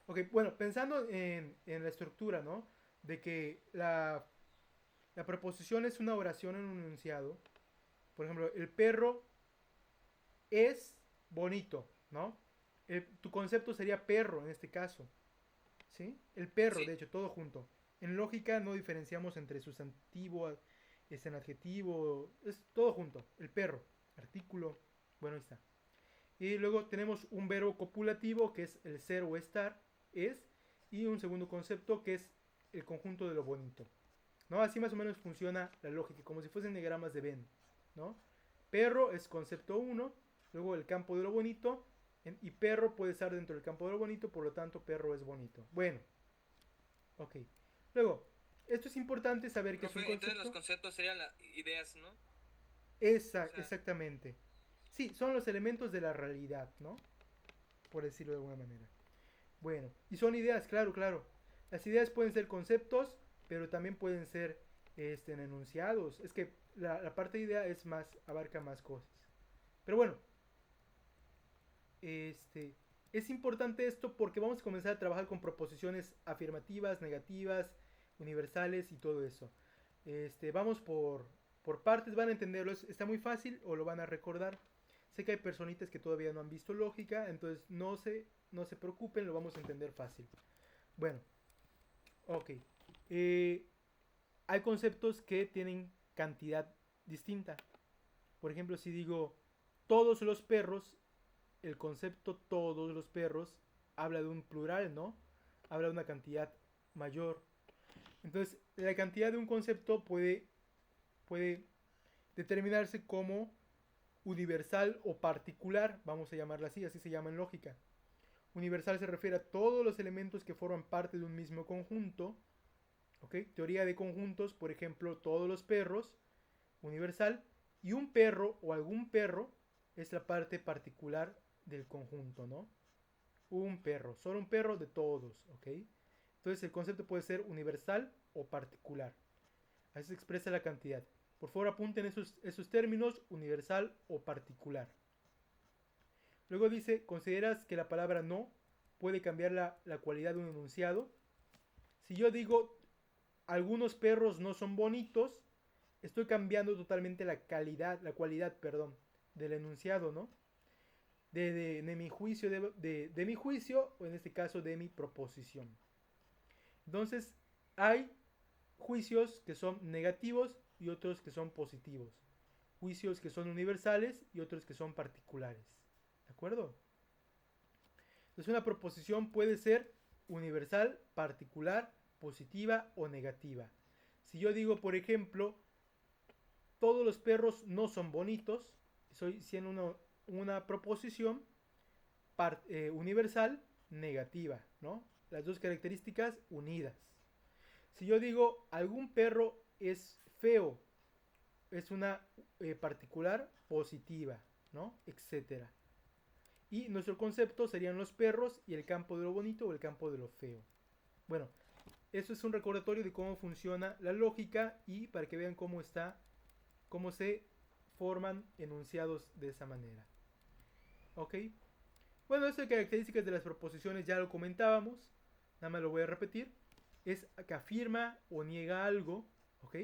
Ok, bueno, pensando en la estructura, ¿no? De que la preposición es una oración en un enunciado. Por ejemplo, el perro es bonito, ¿no? Tu concepto sería perro en este caso, ¿sí? El perro, de Sí. hecho, todo junto. En lógica no diferenciamos entre sustantivo, es en adjetivo, es todo junto. El perro, artículo, bueno, ahí está. Y luego tenemos un verbo copulativo que es el ser o estar, es, y un segundo concepto que es el conjunto de lo bonito. ¿No? Así más o menos funciona la lógica, como si fuesen diagramas de Venn, ¿no? Perro es concepto uno, luego el campo de lo bonito, y perro puede estar dentro del campo de lo bonito, por lo tanto perro es bonito. Bueno, ok. Luego, esto es importante saber que es un Profe, entonces los concepto. conceptos serían las ideas, ¿no? O sea, Exactamente. Sí, son los elementos de la realidad, ¿no? Por decirlo de alguna manera. Bueno, y son ideas, claro, claro. Las ideas pueden ser conceptos, pero también pueden ser enunciados. Es que la parte de idea es más, abarca más cosas. Pero bueno, este, es importante esto porque vamos a comenzar a trabajar con proposiciones afirmativas, negativas, universales y todo eso. Vamos por partes, van a entenderlo. Está muy fácil o lo van a recordar. Sé que hay personitas que todavía no han visto lógica, entonces no se preocupen, lo vamos a entender fácil. Bueno, ok. Eh, Hay conceptos que tienen cantidad distinta. Por ejemplo, si digo todos los perros, el concepto todos los perros habla de un plural, ¿no? Habla de una cantidad mayor. Entonces, la cantidad de un concepto puede determinarse como universal o particular, vamos a llamarla así, así se llama en lógica. Universal se refiere a todos los elementos que forman parte de un mismo conjunto. ¿Ok? Teoría de conjuntos, por ejemplo, todos los perros, universal, y un perro o algún perro es la parte particular del conjunto, ¿no? Un perro, solo un perro de todos, ¿ok? Entonces el concepto puede ser universal o particular. Así se expresa la cantidad. Por favor apunten esos términos, universal o particular. Luego dice, ¿consideras que la palabra no puede cambiar la cualidad de un enunciado? Si yo digo, algunos perros no son bonitos, estoy cambiando totalmente la calidad, la cualidad, perdón, del enunciado, ¿no? De mi juicio, de mi juicio, o en este caso de mi proposición. Entonces, hay juicios que son negativos y otros que son positivos. Juicios que son universales y otros que son particulares. ¿De acuerdo? Entonces, una proposición puede ser universal, particular, positiva o negativa. Si yo digo, por ejemplo, todos los perros no son bonitos, estoy siendo una proposición universal negativa, ¿no? Las dos características unidas. Si yo digo algún perro es feo, es una particular positiva, ¿no? Etcétera. Y nuestro concepto serían los perros y el campo de lo bonito o el campo de lo feo. Bueno, eso es un recordatorio de cómo funciona la lógica y para que vean cómo se forman enunciados de esa manera. ¿Ok? Bueno, estas características de las proposiciones ya lo comentábamos, nada más lo voy a repetir. Es que afirma o niega algo, ¿ok?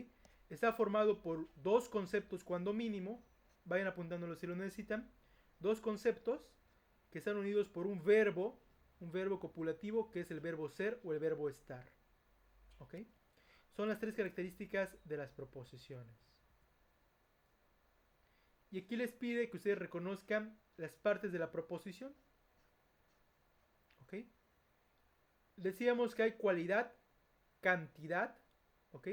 Está formado por dos conceptos cuando mínimo, vayan apuntándolo si lo necesitan, dos conceptos que están unidos por un verbo copulativo que es el verbo ser o el verbo estar, ¿ok? Son las tres características de las proposiciones. Y aquí les pide que ustedes reconozcan las partes de la proposición. ¿Ok? Decíamos que hay cualidad, cantidad, ¿ok?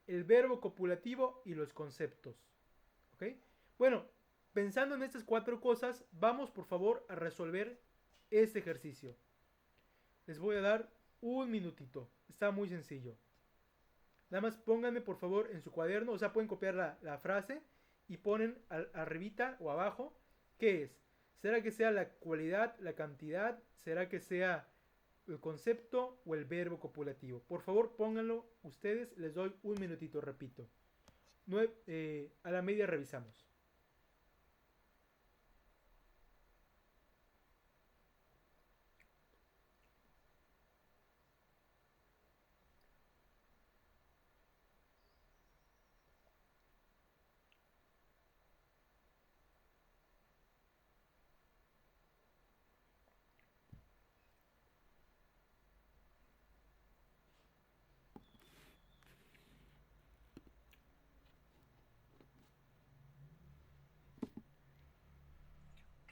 El verbo copulativo y los conceptos. ¿Ok? Bueno, pensando en estas cuatro cosas, vamos por favor a resolver este ejercicio. Les voy a dar un minutito. Está muy sencillo. Nada más pónganme por favor en su cuaderno, o sea, pueden copiar la frase y ponen arribita o abajo, ¿qué es? ¿Será que sea la cualidad, la cantidad? ¿Será que sea el concepto o el verbo copulativo? Por favor, pónganlo ustedes, les doy un minutito, repito. A la media revisamos.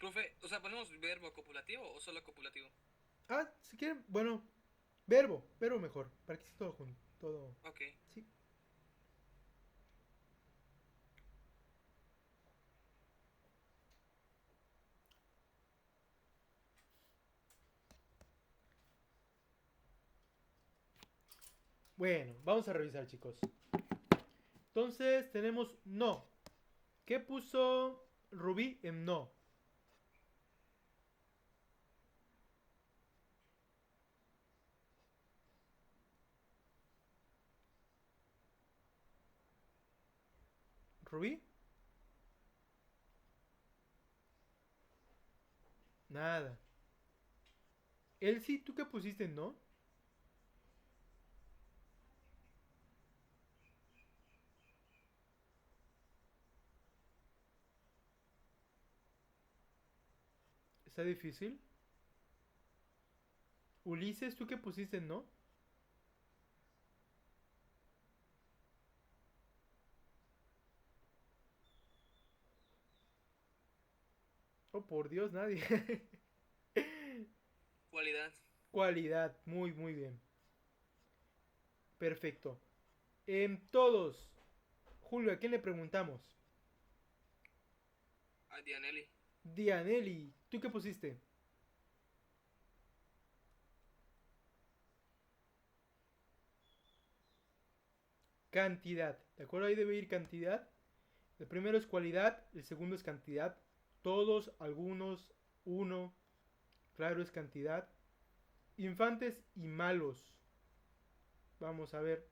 Profe, o sea, ¿ponemos verbo copulativo o solo copulativo? Ah, si quieren, bueno, verbo mejor, para que esté todo junto, todo, Ok. sí. Bueno, vamos a revisar, chicos. Entonces tenemos no. ¿Qué puso Rubí en no? ¿Rubí? Nada. Elsie, ¿tú qué pusiste en no? ¿Está difícil? Ulises, ¿tú qué pusiste en no? Oh, por Dios, nadie. Cualidad. Cualidad, muy bien. Perfecto. Todos. Julio, ¿a quién le preguntamos? A Dianelli. Dianelli, ¿tú qué pusiste? Cantidad. ¿De acuerdo? Ahí debe ir cantidad. El primero es cualidad, el segundo es cantidad. Todos, algunos, uno. Claro, es cantidad. Infantes y malos. Vamos a ver.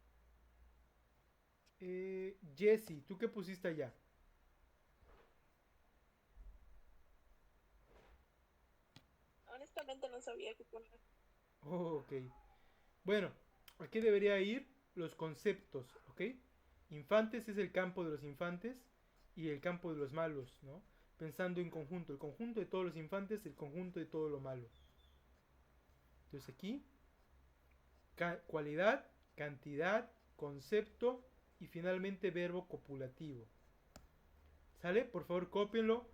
Jesse, ¿tú qué pusiste allá? Honestamente no sabía qué poner. Oh, ok. Bueno, aquí debería ir los conceptos, ¿ok? Infantes es el campo de los infantes y el campo de los malos, ¿no? Pensando en conjunto, el conjunto de todos los infantes, el conjunto de todo lo malo. Entonces aquí, cualidad, cantidad, concepto y finalmente verbo copulativo. ¿Sale? Por favor, cópienlo.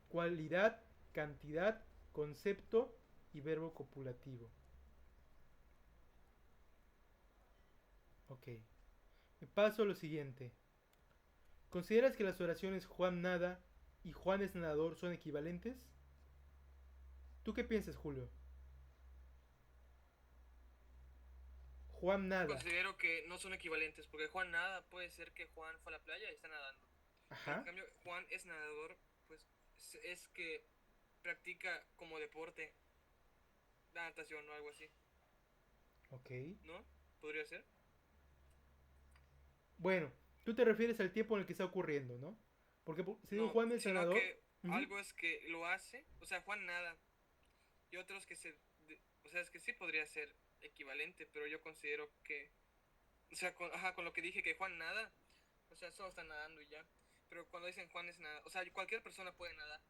Cualidad, cantidad, concepto y verbo copulativo. Ok. Me paso a lo siguiente. ¿Consideras que las oraciones Juan nada y Juan es nadador son equivalentes? ¿Tú qué piensas, Julio? Juan nada. Considero que no son equivalentes, porque Juan nada puede ser que Juan fue a la playa y está nadando. Pero en Ajá. cambio, Juan es nadador, pues es que practica como deporte la natación o algo así, Ok. ¿no? ¿Podría ser? Bueno, tú te refieres al tiempo en el que está ocurriendo, ¿no? Porque si digo No, Juan es sino nadador. que Ujú. algo es que lo hace, o sea, Juan nada, y otros que o sea, es que sí podría ser equivalente, pero yo considero que, o sea, con lo que dije que Juan nada, o sea, solo está nadando y ya. Pero cuando dicen Juan es nadador, o sea, cualquier persona puede nadar,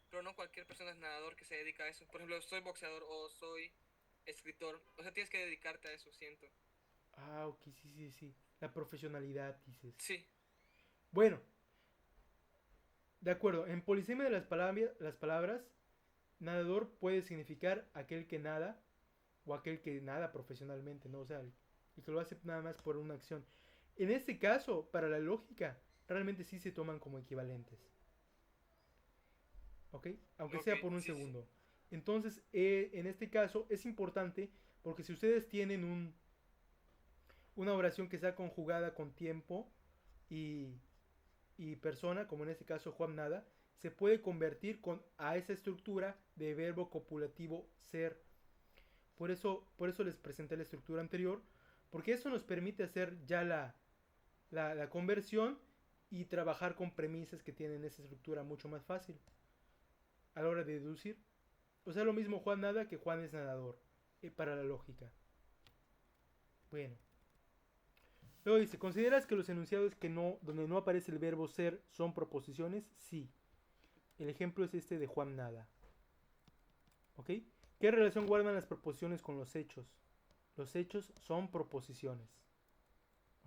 pero no cualquier persona es nadador que se dedica a eso. Por ejemplo, soy boxeador o soy escritor, o sea, tienes que dedicarte a eso, siento. Ah, ok, sí, sí, sí. La profesionalidad, dices. Sí. Bueno, de acuerdo. En polisemia de las palabras, nadador puede significar aquel que nada o aquel que nada profesionalmente, ¿no? O sea, el que lo hace nada más por una acción. En este caso, para la lógica, realmente sí se toman como equivalentes. ¿Ok? Aunque Ok, sea por un sí, sí. segundo. Entonces, en este caso es importante porque si ustedes tienen una oración que sea conjugada con tiempo y, y persona, como en este caso Juan Nada, se puede convertir a esa estructura de verbo copulativo ser. Por eso les presenté la estructura anterior, porque eso nos permite hacer ya la conversión y trabajar con premisas que tienen esa estructura mucho más fácil a la hora de deducir. O sea, lo mismo Juan nada que Juan es nadador, para la lógica. Bueno. Luego dice, ¿consideras que los enunciados donde no aparece el verbo ser son proposiciones? Sí. El ejemplo es este de Juan nada. ¿Ok? ¿Qué relación guardan las proposiciones con los hechos? Los hechos son proposiciones.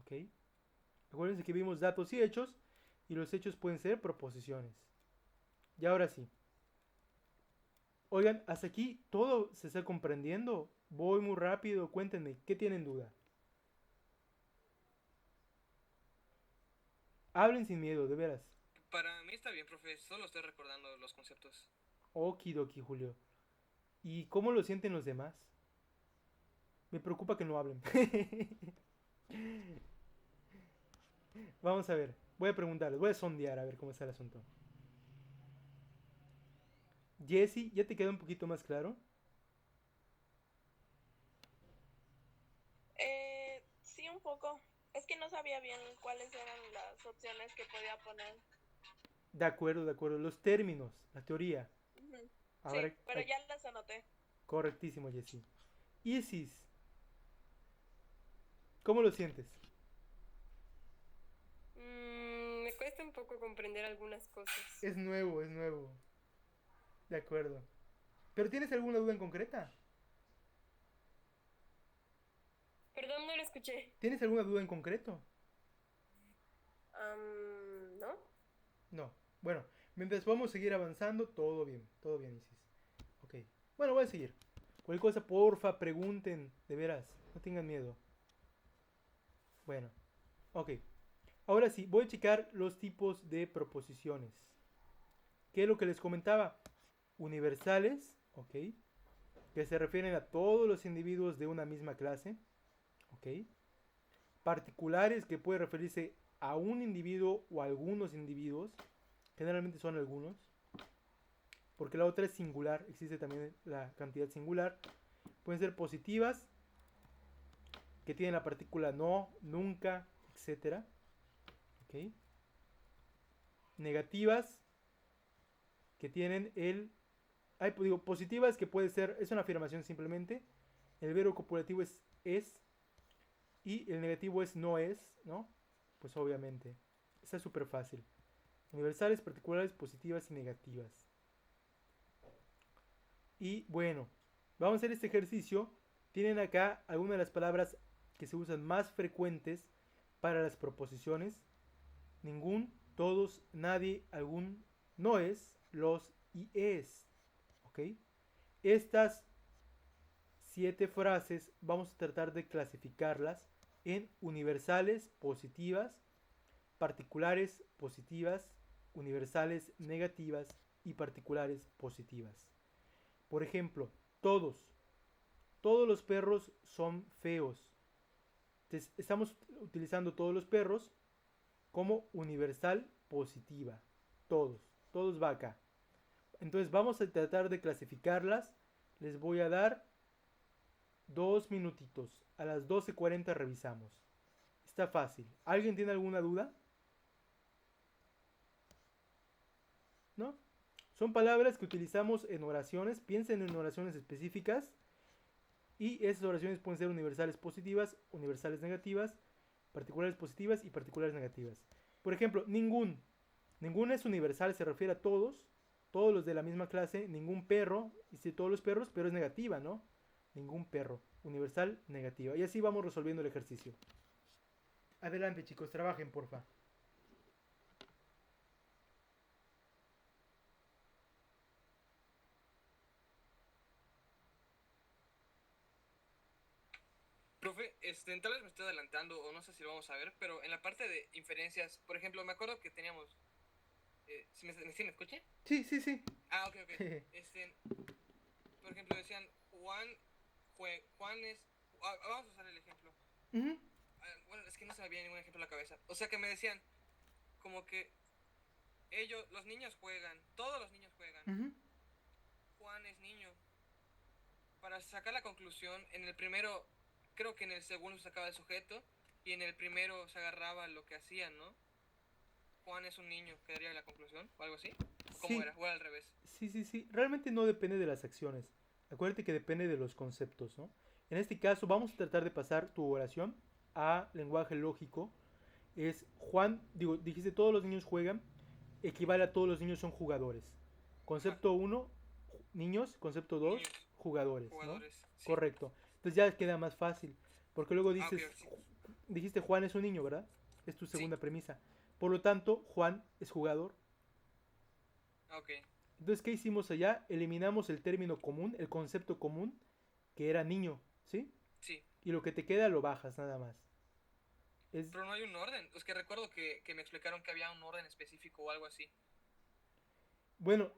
¿Ok? Acuérdense que vimos datos y hechos y los hechos pueden ser proposiciones. Y ahora sí. Oigan, hasta aquí todo se está comprendiendo. Voy muy rápido, cuéntenme, ¿qué tienen duda? Hablen sin miedo, de veras. Para mí está bien, profe. Solo estoy recordando los conceptos. Okidoki, Julio. ¿Y cómo lo sienten los demás? Me preocupa que no hablen. Vamos a ver. Voy a preguntarles, voy a sondear a ver cómo está el asunto. Jesse, ¿ya te queda un poquito más claro? Sí, un poco. Es que no sabía bien cuáles eran las opciones que podía poner. De acuerdo, de acuerdo. Los términos, la teoría. Ujú. Ahora, Sí, pero ya las anoté. correctísimo, Jesse. Isis, ¿cómo lo sientes? Me cuesta un poco comprender algunas cosas. Es nuevo, es nuevo. De acuerdo. ¿Pero tienes alguna duda en concreta? Perdón, no lo escuché. ¿Tienes alguna duda en concreto? ¿No? No. Bueno, mientras podamos seguir avanzando, todo bien, Isis. Ok. Bueno, voy a seguir. Cualquier cosa, porfa, pregunten, de veras, no tengan miedo. Bueno, ok. Ahora sí, voy a checar los tipos de proposiciones. ¿Qué es lo que les comentaba? Universales, ok, que se refieren a todos los individuos de una misma clase, ok. Particulares, que puede referirse a un individuo o a algunos individuos, generalmente son algunos, porque la otra es singular, existe también la cantidad singular. Pueden ser positivas, que tienen la partícula no, nunca, etcétera, ok. Negativas, que tienen digo, positivas, que puede ser, es una afirmación simplemente. El verbo copulativo es y el negativo es no es, ¿no? Pues obviamente. Está súper fácil. Universales, particulares, positivas y negativas. Y bueno, vamos a hacer este ejercicio. Tienen acá algunas de las palabras que se usan más frecuentes para las proposiciones. Ningún, todos, nadie, algún, no es, los y es. ¿Ok? Estas 7 frases vamos a tratar de clasificarlas en universales positivas, particulares positivas, universales negativas y particulares positivas. Por ejemplo, todos los perros son feos. Entonces, estamos utilizando todos los perros como universal positiva. Todos va acá. Entonces vamos a tratar de clasificarlas. Les voy a dar 2 minutitos. A las 12:40 revisamos. Está fácil. ¿Alguien tiene alguna duda? ¿No? Son palabras que utilizamos en oraciones. Piensen en oraciones específicas. Y esas oraciones pueden ser universales positivas, universales negativas, particulares positivas y particulares negativas. Por ejemplo, ningún. Ningún es universal, se refiere a todos los de la misma clase. Ningún perro, dice todos los perros, pero es negativa, ¿no? Ningún perro. Universal, negativa. Y así vamos resolviendo el ejercicio. Adelante, chicos, trabajen, porfa. Profe, tal vez me estoy adelantando o no sé si lo vamos a ver, pero en la parte de inferencias, por ejemplo, me acuerdo que teníamos... ¿sí me escucha? Sí, sí, sí. Ah, ok. Por ejemplo, decían Juan es... vamos a usar el ejemplo. Ujú. Bueno, es que no se me viene ningún ejemplo a la cabeza. O sea que me decían como que los niños juegan, todos los niños juegan. Ujú. Juan es niño. Para sacar la conclusión, en el primero, creo que en el segundo se sacaba el sujeto y en el primero se agarraba lo que hacían, ¿no? Juan es un niño, quedaría la conclusión o algo así. ¿Cómo Sí. era? O era al revés. Sí, sí, sí. Realmente no depende de las acciones. Acuérdate que depende de los conceptos, ¿no? En este caso vamos a tratar de pasar tu oración a lenguaje lógico. Es Juan, digo, dijiste todos los niños juegan, equivale a todos los niños son jugadores. Concepto 1, niños. Concepto 2, Niños, jugadores, ¿no? jugadores. Sí. Correcto. Entonces ya queda más fácil. Porque luego Ok, dices, sí. dijiste Juan es un niño, ¿verdad? Es tu Sí. segunda premisa. Por lo tanto, Juan es jugador. Ok. Entonces, ¿qué hicimos allá? Eliminamos el término común, el concepto común, que era niño, ¿sí? Sí. Y lo que te queda lo bajas nada más. Es, Pero no hay un orden. Es que recuerdo que me explicaron que había un orden específico o algo así. bueno,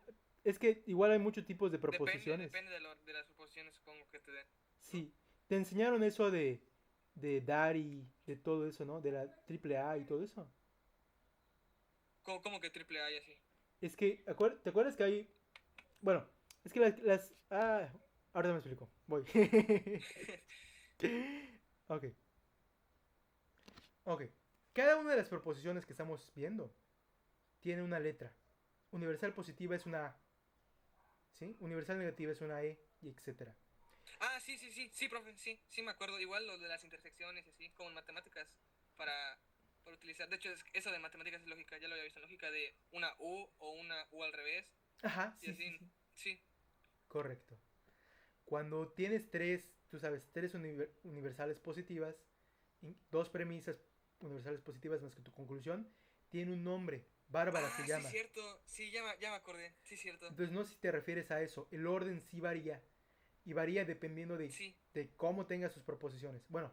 es que igual hay muchos tipos de proposiciones. Depende de las proposiciones, supongo que te den. Sí, te enseñaron eso de dar y de todo eso, ¿no? De la triple A y todo eso. ¿Cómo que triple A y así? Es que, ¿te acuerdas que hay... Bueno, es que ahora me explico. Voy. Ok. Ok. Cada una de las proposiciones que estamos viendo tiene una letra. Universal positiva es una A. ¿Sí? Universal negativa es una E, y etcétera. Ah, sí, profe, sí me acuerdo. Igual lo de las intersecciones y así, como en matemáticas, para utilizar. De hecho, eso de matemáticas y lógica, ya lo había visto en lógica, de una U o una U al revés. Ajá, Y sí, así, sí, sí. sí. Correcto. Cuando tienes tú sabes, tres universales positivas, dos premisas universales positivas más que tu conclusión, tiene un nombre. Bárbara se Sí, llama. cierto. Sí, ya me acordé. Sí, cierto. Entonces no sé si te refieres a eso. El orden sí varía. Y varía dependiendo Sí. de cómo tenga sus proposiciones. Bueno,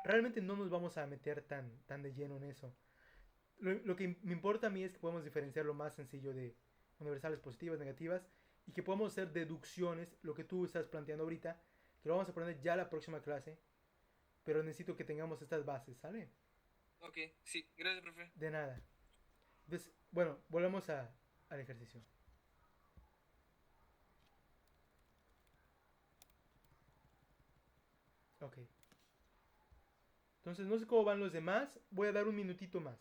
realmente no nos vamos a meter tan de lleno en eso. Lo que me importa a mí es que podemos diferenciar lo más sencillo de universales positivas, negativas, y que podemos hacer deducciones, lo que tú estás planteando ahorita, que lo vamos a aprender ya la próxima clase, pero necesito que tengamos estas bases, ¿sale? Ok, sí. Gracias, profe. De nada. Entonces, bueno, volvemos al ejercicio. Ok. Entonces, no sé cómo van los demás, voy a dar un minutito más.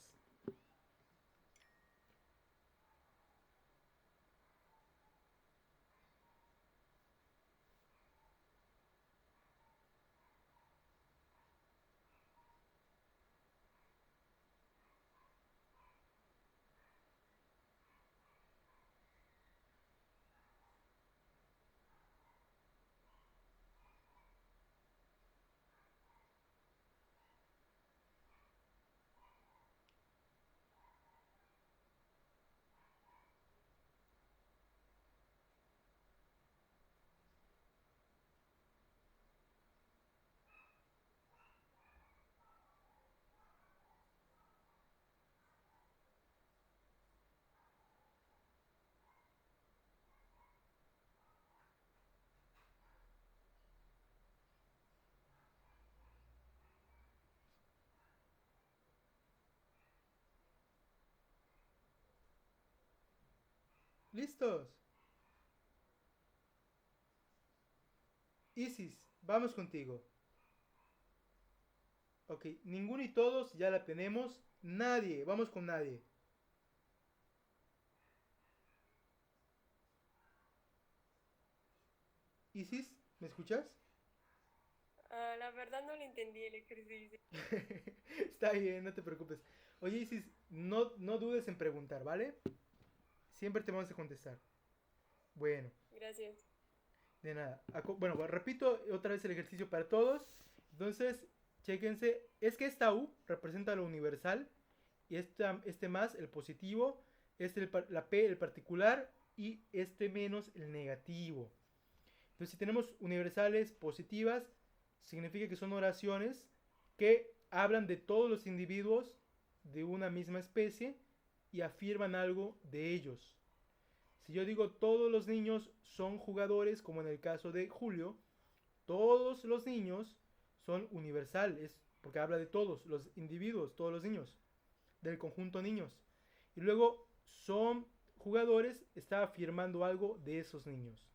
¿Listos? Isis, vamos contigo. Ok, ninguno y todos ya la tenemos. Nadie, vamos con nadie. Isis, ¿me escuchas? La verdad no le entendí el ejercicio. Está bien, no te preocupes. Oye, Isis, no dudes en preguntar, ¿vale? Siempre te vamos a contestar. Bueno, Gracias. De nada. Bueno, repito otra vez el ejercicio para todos. Entonces, chéquense. Es que esta U representa lo universal. Y este más, el positivo. La P, el particular. Y este menos, el negativo. Entonces, si tenemos universales positivas, significa que son oraciones que hablan de todos los individuos de una misma especie y afirman algo de ellos. Si yo digo todos los niños son jugadores, como en el caso de Julio, todos los niños son universales, porque habla de todos los individuos, todos los niños, del conjunto niños. Y luego son jugadores, está afirmando algo de esos niños.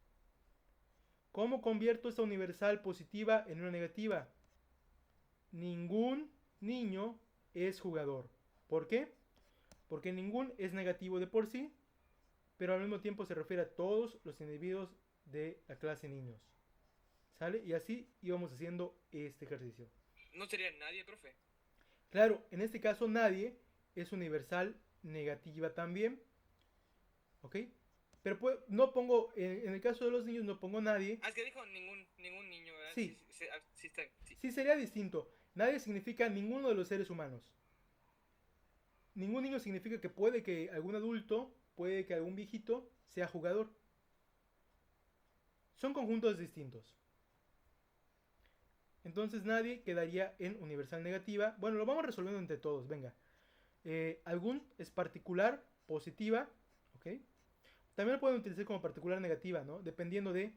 ¿Cómo convierto esta universal positiva en una negativa? Ningún niño es jugador. ¿Por qué? Porque ningún es negativo de por sí, pero al mismo tiempo se refiere a todos los individuos de la clase niños. ¿Sale? Y así íbamos haciendo este ejercicio. ¿No sería nadie, profe? Claro, en este caso nadie es universal negativa también. ¿Ok? Pero no pongo, en el caso de los niños no pongo nadie. Es que dijo ningún niño, ¿verdad? Sí. Sí. Sí, sería distinto. Nadie significa ninguno de los seres humanos. Ningún niño significa que puede que algún adulto, puede que algún viejito sea jugador. Son conjuntos distintos. Entonces nadie quedaría en universal negativa. Bueno, lo vamos resolviendo entre todos, venga. Algún es particular positiva, ¿ok? También lo pueden utilizar como particular negativa, ¿no? Dependiendo de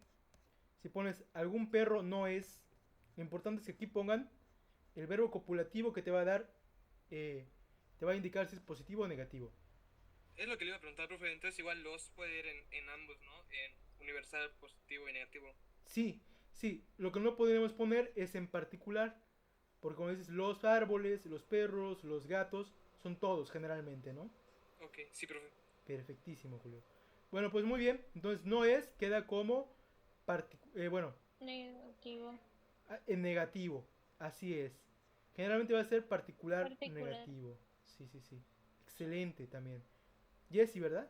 si pones algún perro no es. Lo importante es que aquí pongan el verbo copulativo que te va a dar, te va a indicar si es positivo o negativo. Es lo que le iba a preguntar, profe. Entonces igual los puede ir en ambos, ¿no? En universal, positivo y negativo. Sí. Lo que no podríamos poner es en particular. Porque como dices, los árboles, los perros, los gatos, son todos generalmente, ¿no? Ok, sí, profe. Perfectísimo, Julio. Bueno, pues muy bien. Entonces no es, queda como Negativo. en negativo. Así es. Generalmente va a ser particular. Negativo. Sí. Excelente también. Jessy, ¿verdad?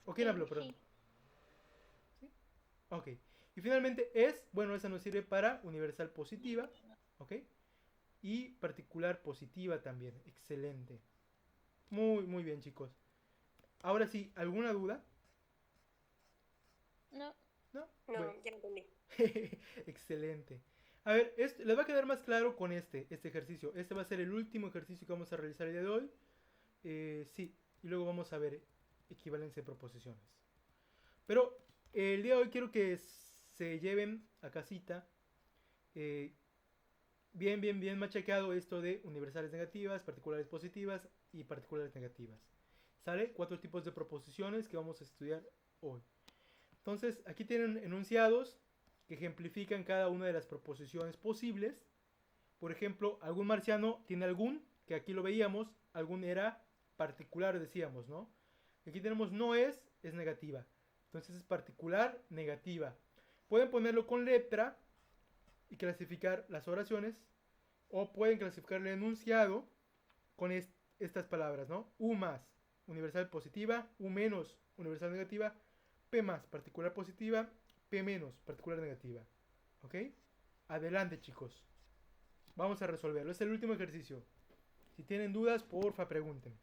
¿O quién habló? Perdón. ¿Sí? Ok. Y finalmente es, bueno, esa nos sirve para universal positiva. ¿Ok? Y particular positiva también. Excelente. Muy bien, chicos. Ahora sí, ¿alguna duda? No. No, Bueno. ya entendí. Excelente. A ver, les va a quedar más claro con este ejercicio. Este va a ser el último ejercicio que vamos a realizar el día de hoy. Sí, y luego vamos a ver equivalencia de proposiciones. Pero el día de hoy quiero que se lleven a casita bien machaqueado esto de universales negativas, particulares positivas y particulares negativas. ¿Sale? 4 tipos de proposiciones que vamos a estudiar hoy. Entonces, aquí tienen enunciados que ejemplifican cada una de las proposiciones posibles. Por ejemplo, algún marciano tiene algún, que aquí lo veíamos, algún era particular, decíamos, ¿no? Aquí tenemos no es negativa. Entonces es particular, negativa. Pueden ponerlo con letra y clasificar las oraciones, o pueden clasificar el enunciado con estas palabras, ¿no? U más, universal positiva, U menos, universal negativa, P más, particular positiva, P menos, particular negativa. ¿Ok? Adelante, chicos. Vamos a resolverlo. Es el último ejercicio. Si tienen dudas, porfa, pregunten.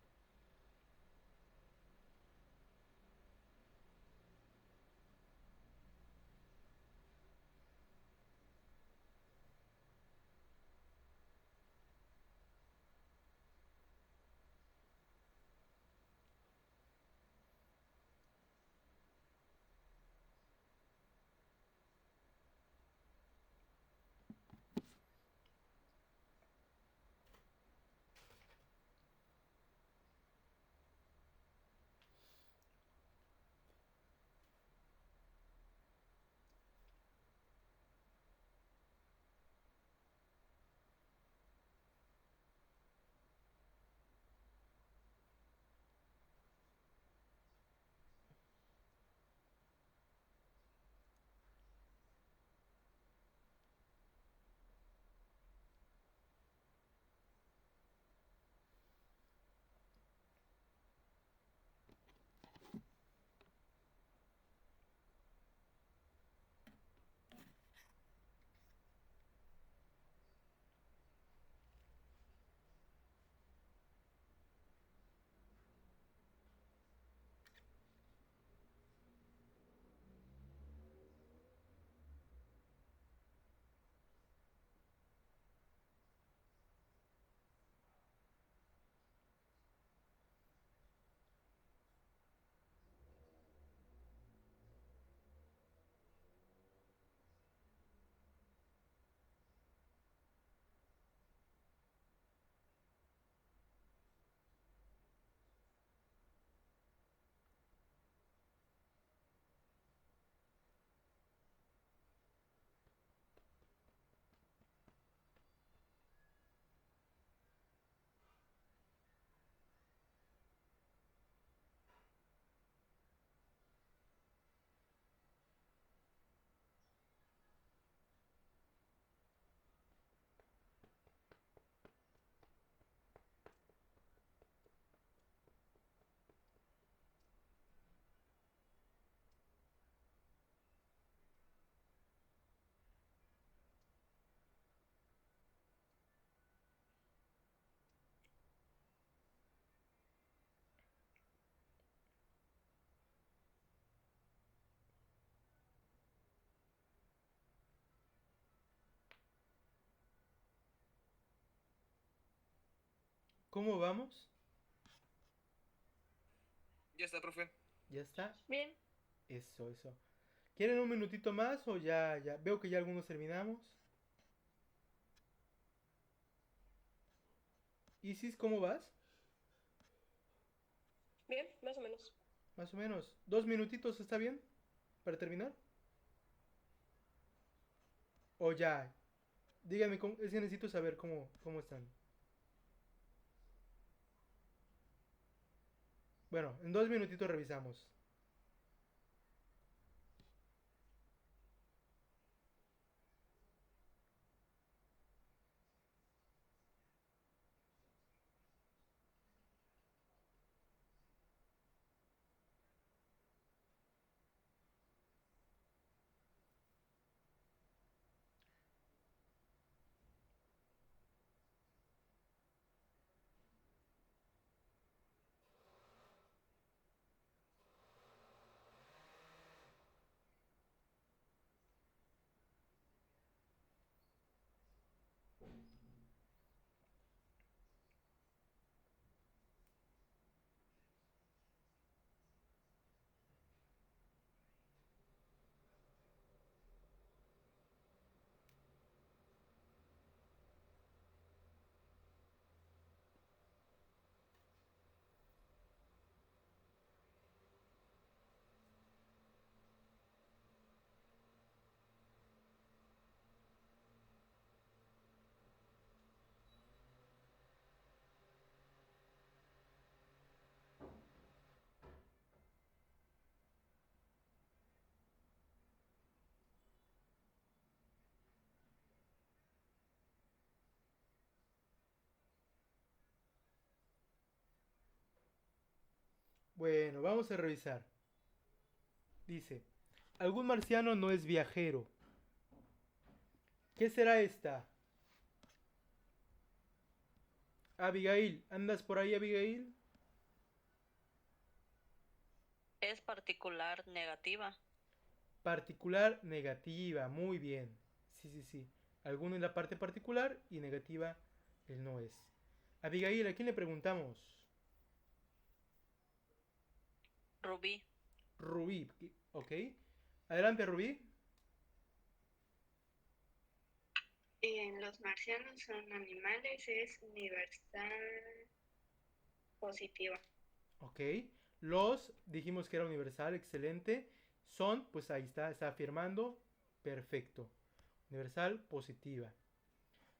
¿Cómo vamos? Ya está, profe. ¿Ya está? Bien. Eso. ¿Quieren un minutito más o ya? Veo que ya algunos terminamos. Isis, ¿cómo vas? Bien, más o menos. Más o menos. 2 minutitos, ¿está bien? ¿Para terminar? O ya. Díganme, es que necesito saber cómo están. Bueno, en 2 minutitos revisamos. Bueno, vamos a revisar. Dice, algún marciano no es viajero. ¿Qué será esta? Abigail, ¿andas por ahí, Abigail? Es particular negativa. Particular negativa, muy bien. Sí. Alguno en la parte particular y negativa el no es. Abigail, ¿a quién le preguntamos? Rubí. Rubí, ok. Adelante, Rubí. Los marcianos son animales, es universal positiva. Ok. Los, dijimos que era universal, excelente. Son, pues ahí está afirmando. Perfecto. Universal positiva.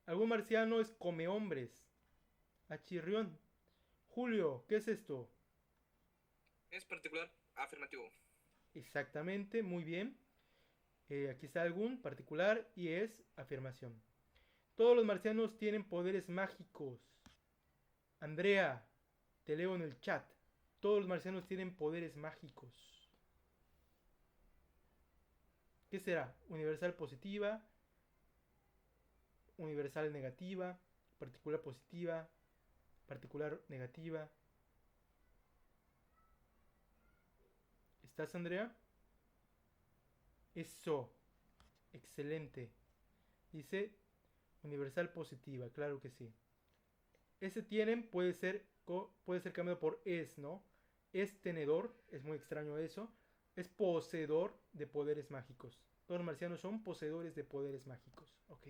Algún marciano es come hombres. Achirrión. Julio, ¿qué es esto? Es particular afirmativo. Exactamente, muy bien. Aquí está algún particular y es afirmación. Todos los marcianos tienen poderes mágicos. Andrea, te leo en el chat. Todos los marcianos tienen poderes mágicos. ¿Qué será? Universal positiva, universal negativa, particular positiva, particular negativa. ¿Estás, Andrea? Eso. Excelente. Dice universal positiva, claro que sí. Ese tienen puede ser cambiado por es, ¿no? Es tenedor, es muy extraño eso. Es poseedor de poderes mágicos. Todos los marcianos son poseedores de poderes mágicos. Ok.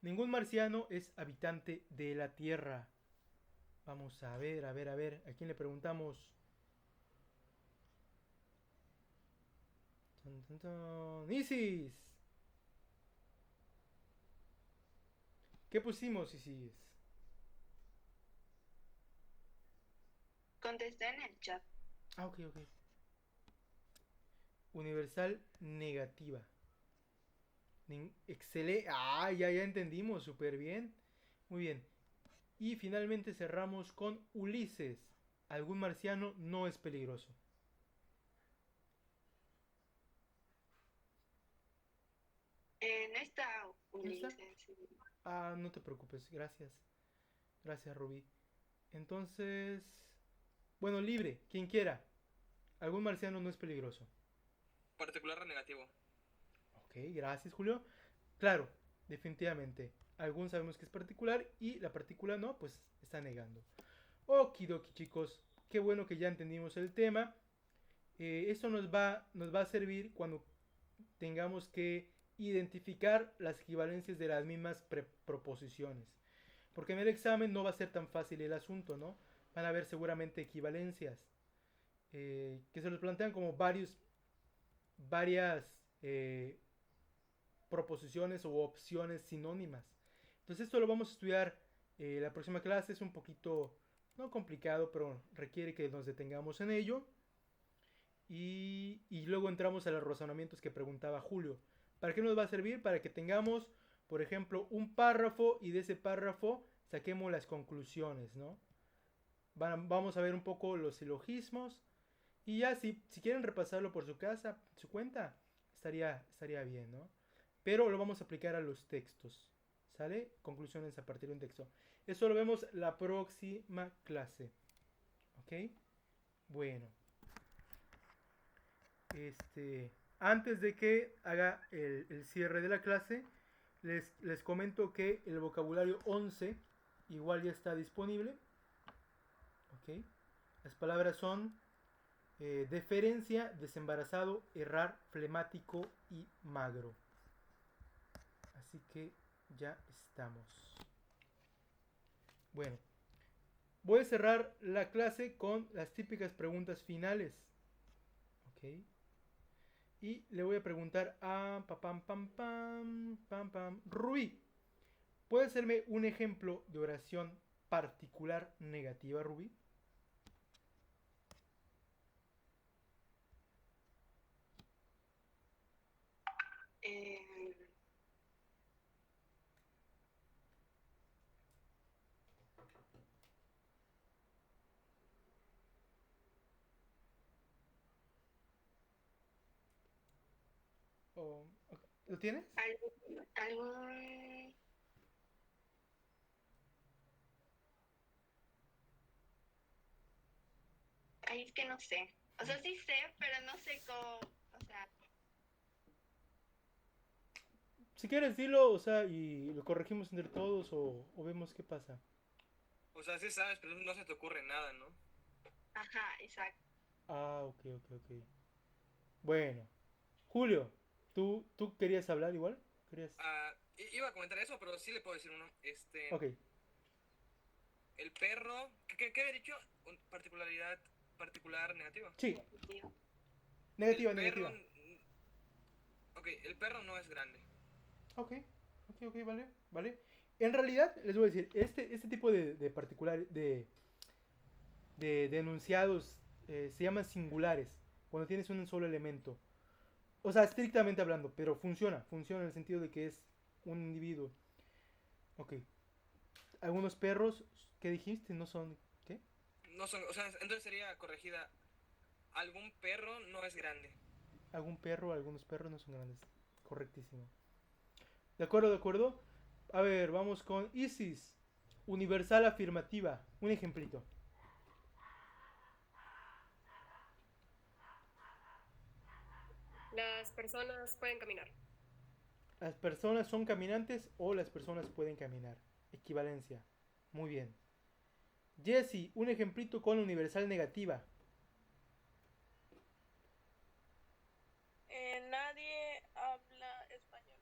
Ningún marciano es habitante de la Tierra. Vamos a ver. ¿A quién le preguntamos? ¡Isis! ¿Qué pusimos, Isis? Contesté en el chat. Ok. Universal negativa. Excelente. Ya entendimos. Súper bien. Muy bien. Y finalmente cerramos con Ulises. Algún marciano no es peligroso. No está Ulises. No te preocupes. Gracias, Rubí. Entonces, bueno, libre. Quien quiera. Algún marciano no es peligroso. Particular negativo. Ok, gracias, Julio. Claro, definitivamente. Algunos sabemos que es particular y la partícula no, pues está negando. Okidoki, chicos. Qué bueno que ya entendimos el tema. Esto nos va a servir cuando tengamos que identificar las equivalencias de las mismas proposiciones. Porque en el examen no va a ser tan fácil el asunto, ¿no? Van a haber seguramente equivalencias que se los plantean como varias proposiciones o opciones sinónimas. Entonces esto lo vamos a estudiar la próxima clase. Es un poquito, no complicado, pero requiere que nos detengamos en ello. Y luego entramos a los razonamientos que preguntaba Julio. ¿Para qué nos va a servir? Para que tengamos, por ejemplo, un párrafo y de ese párrafo saquemos las conclusiones, ¿no? Vamos a ver un poco los silogismos. Y ya si quieren repasarlo por su casa, su cuenta, estaría bien, ¿no? Pero lo vamos a aplicar a los textos, ¿sale? Conclusiones a partir de un texto. Eso lo vemos la próxima clase. ¿Ok? Bueno. Antes de que haga el cierre de la clase, les comento que el vocabulario 11 igual ya está disponible. ¿Ok? Las palabras son deferencia, desembarazado, errar, flemático y magro. Así que ya estamos. Bueno, voy a cerrar la clase con las típicas preguntas finales. ¿Ok? Y le voy a preguntar a Rubí. ¿Puede hacerme un ejemplo de oración particular negativa, Rubí? ¿Lo tienes? ¿Algún? Ay, es que no sé. O sea, sí sé, pero no sé cómo. O sea, Si quieres, dilo, o sea, y lo corregimos entre todos o vemos qué pasa. O sea, sí sabes, pero no se te ocurre nada, ¿no? ajá, exacto. Ah, ok. Bueno, Julio, ¿tú querías hablar igual? ¿Querías? Iba a comentar eso, pero sí le puedo decir uno. Ok. El perro, ¿qué había dicho? Particularidad particular negativa. Sí, Sí. negativa. Ok, el perro no es grande. Ok, vale. En realidad, les voy a decir, este tipo de particular, de enunciados se llaman singulares, cuando tienes un solo elemento. O sea, estrictamente hablando, pero funciona en el sentido de que es un individuo. Ok. Algunos perros, ¿qué dijiste? No son, ¿qué? No son, o sea, entonces sería corregida. Algún perro no es grande. Algunos perros no son grandes. Correctísimo. De acuerdo. A ver, vamos con Isis. Universal afirmativa. Un ejemplito. Las personas pueden caminar. Las personas son caminantes o las personas pueden caminar. Equivalencia. Muy bien. Jesse, un ejemplito con universal negativa. Nadie habla español.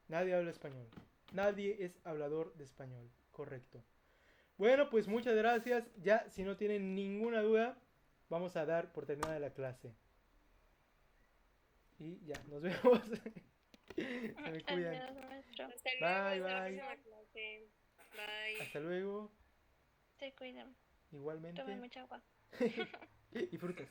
Nadie habla español. Nadie es hablador de español. Correcto. Bueno, pues muchas gracias. Ya, si no tienen ninguna duda, vamos a dar por terminada la clase. Y ya, nos vemos. Se me cuidan. Adiós, maestro. Hasta luego, Bye, hasta la bye. próxima clase. Bye. Hasta luego. Se cuidan. Igualmente. Tomen mucha agua. Y frutas.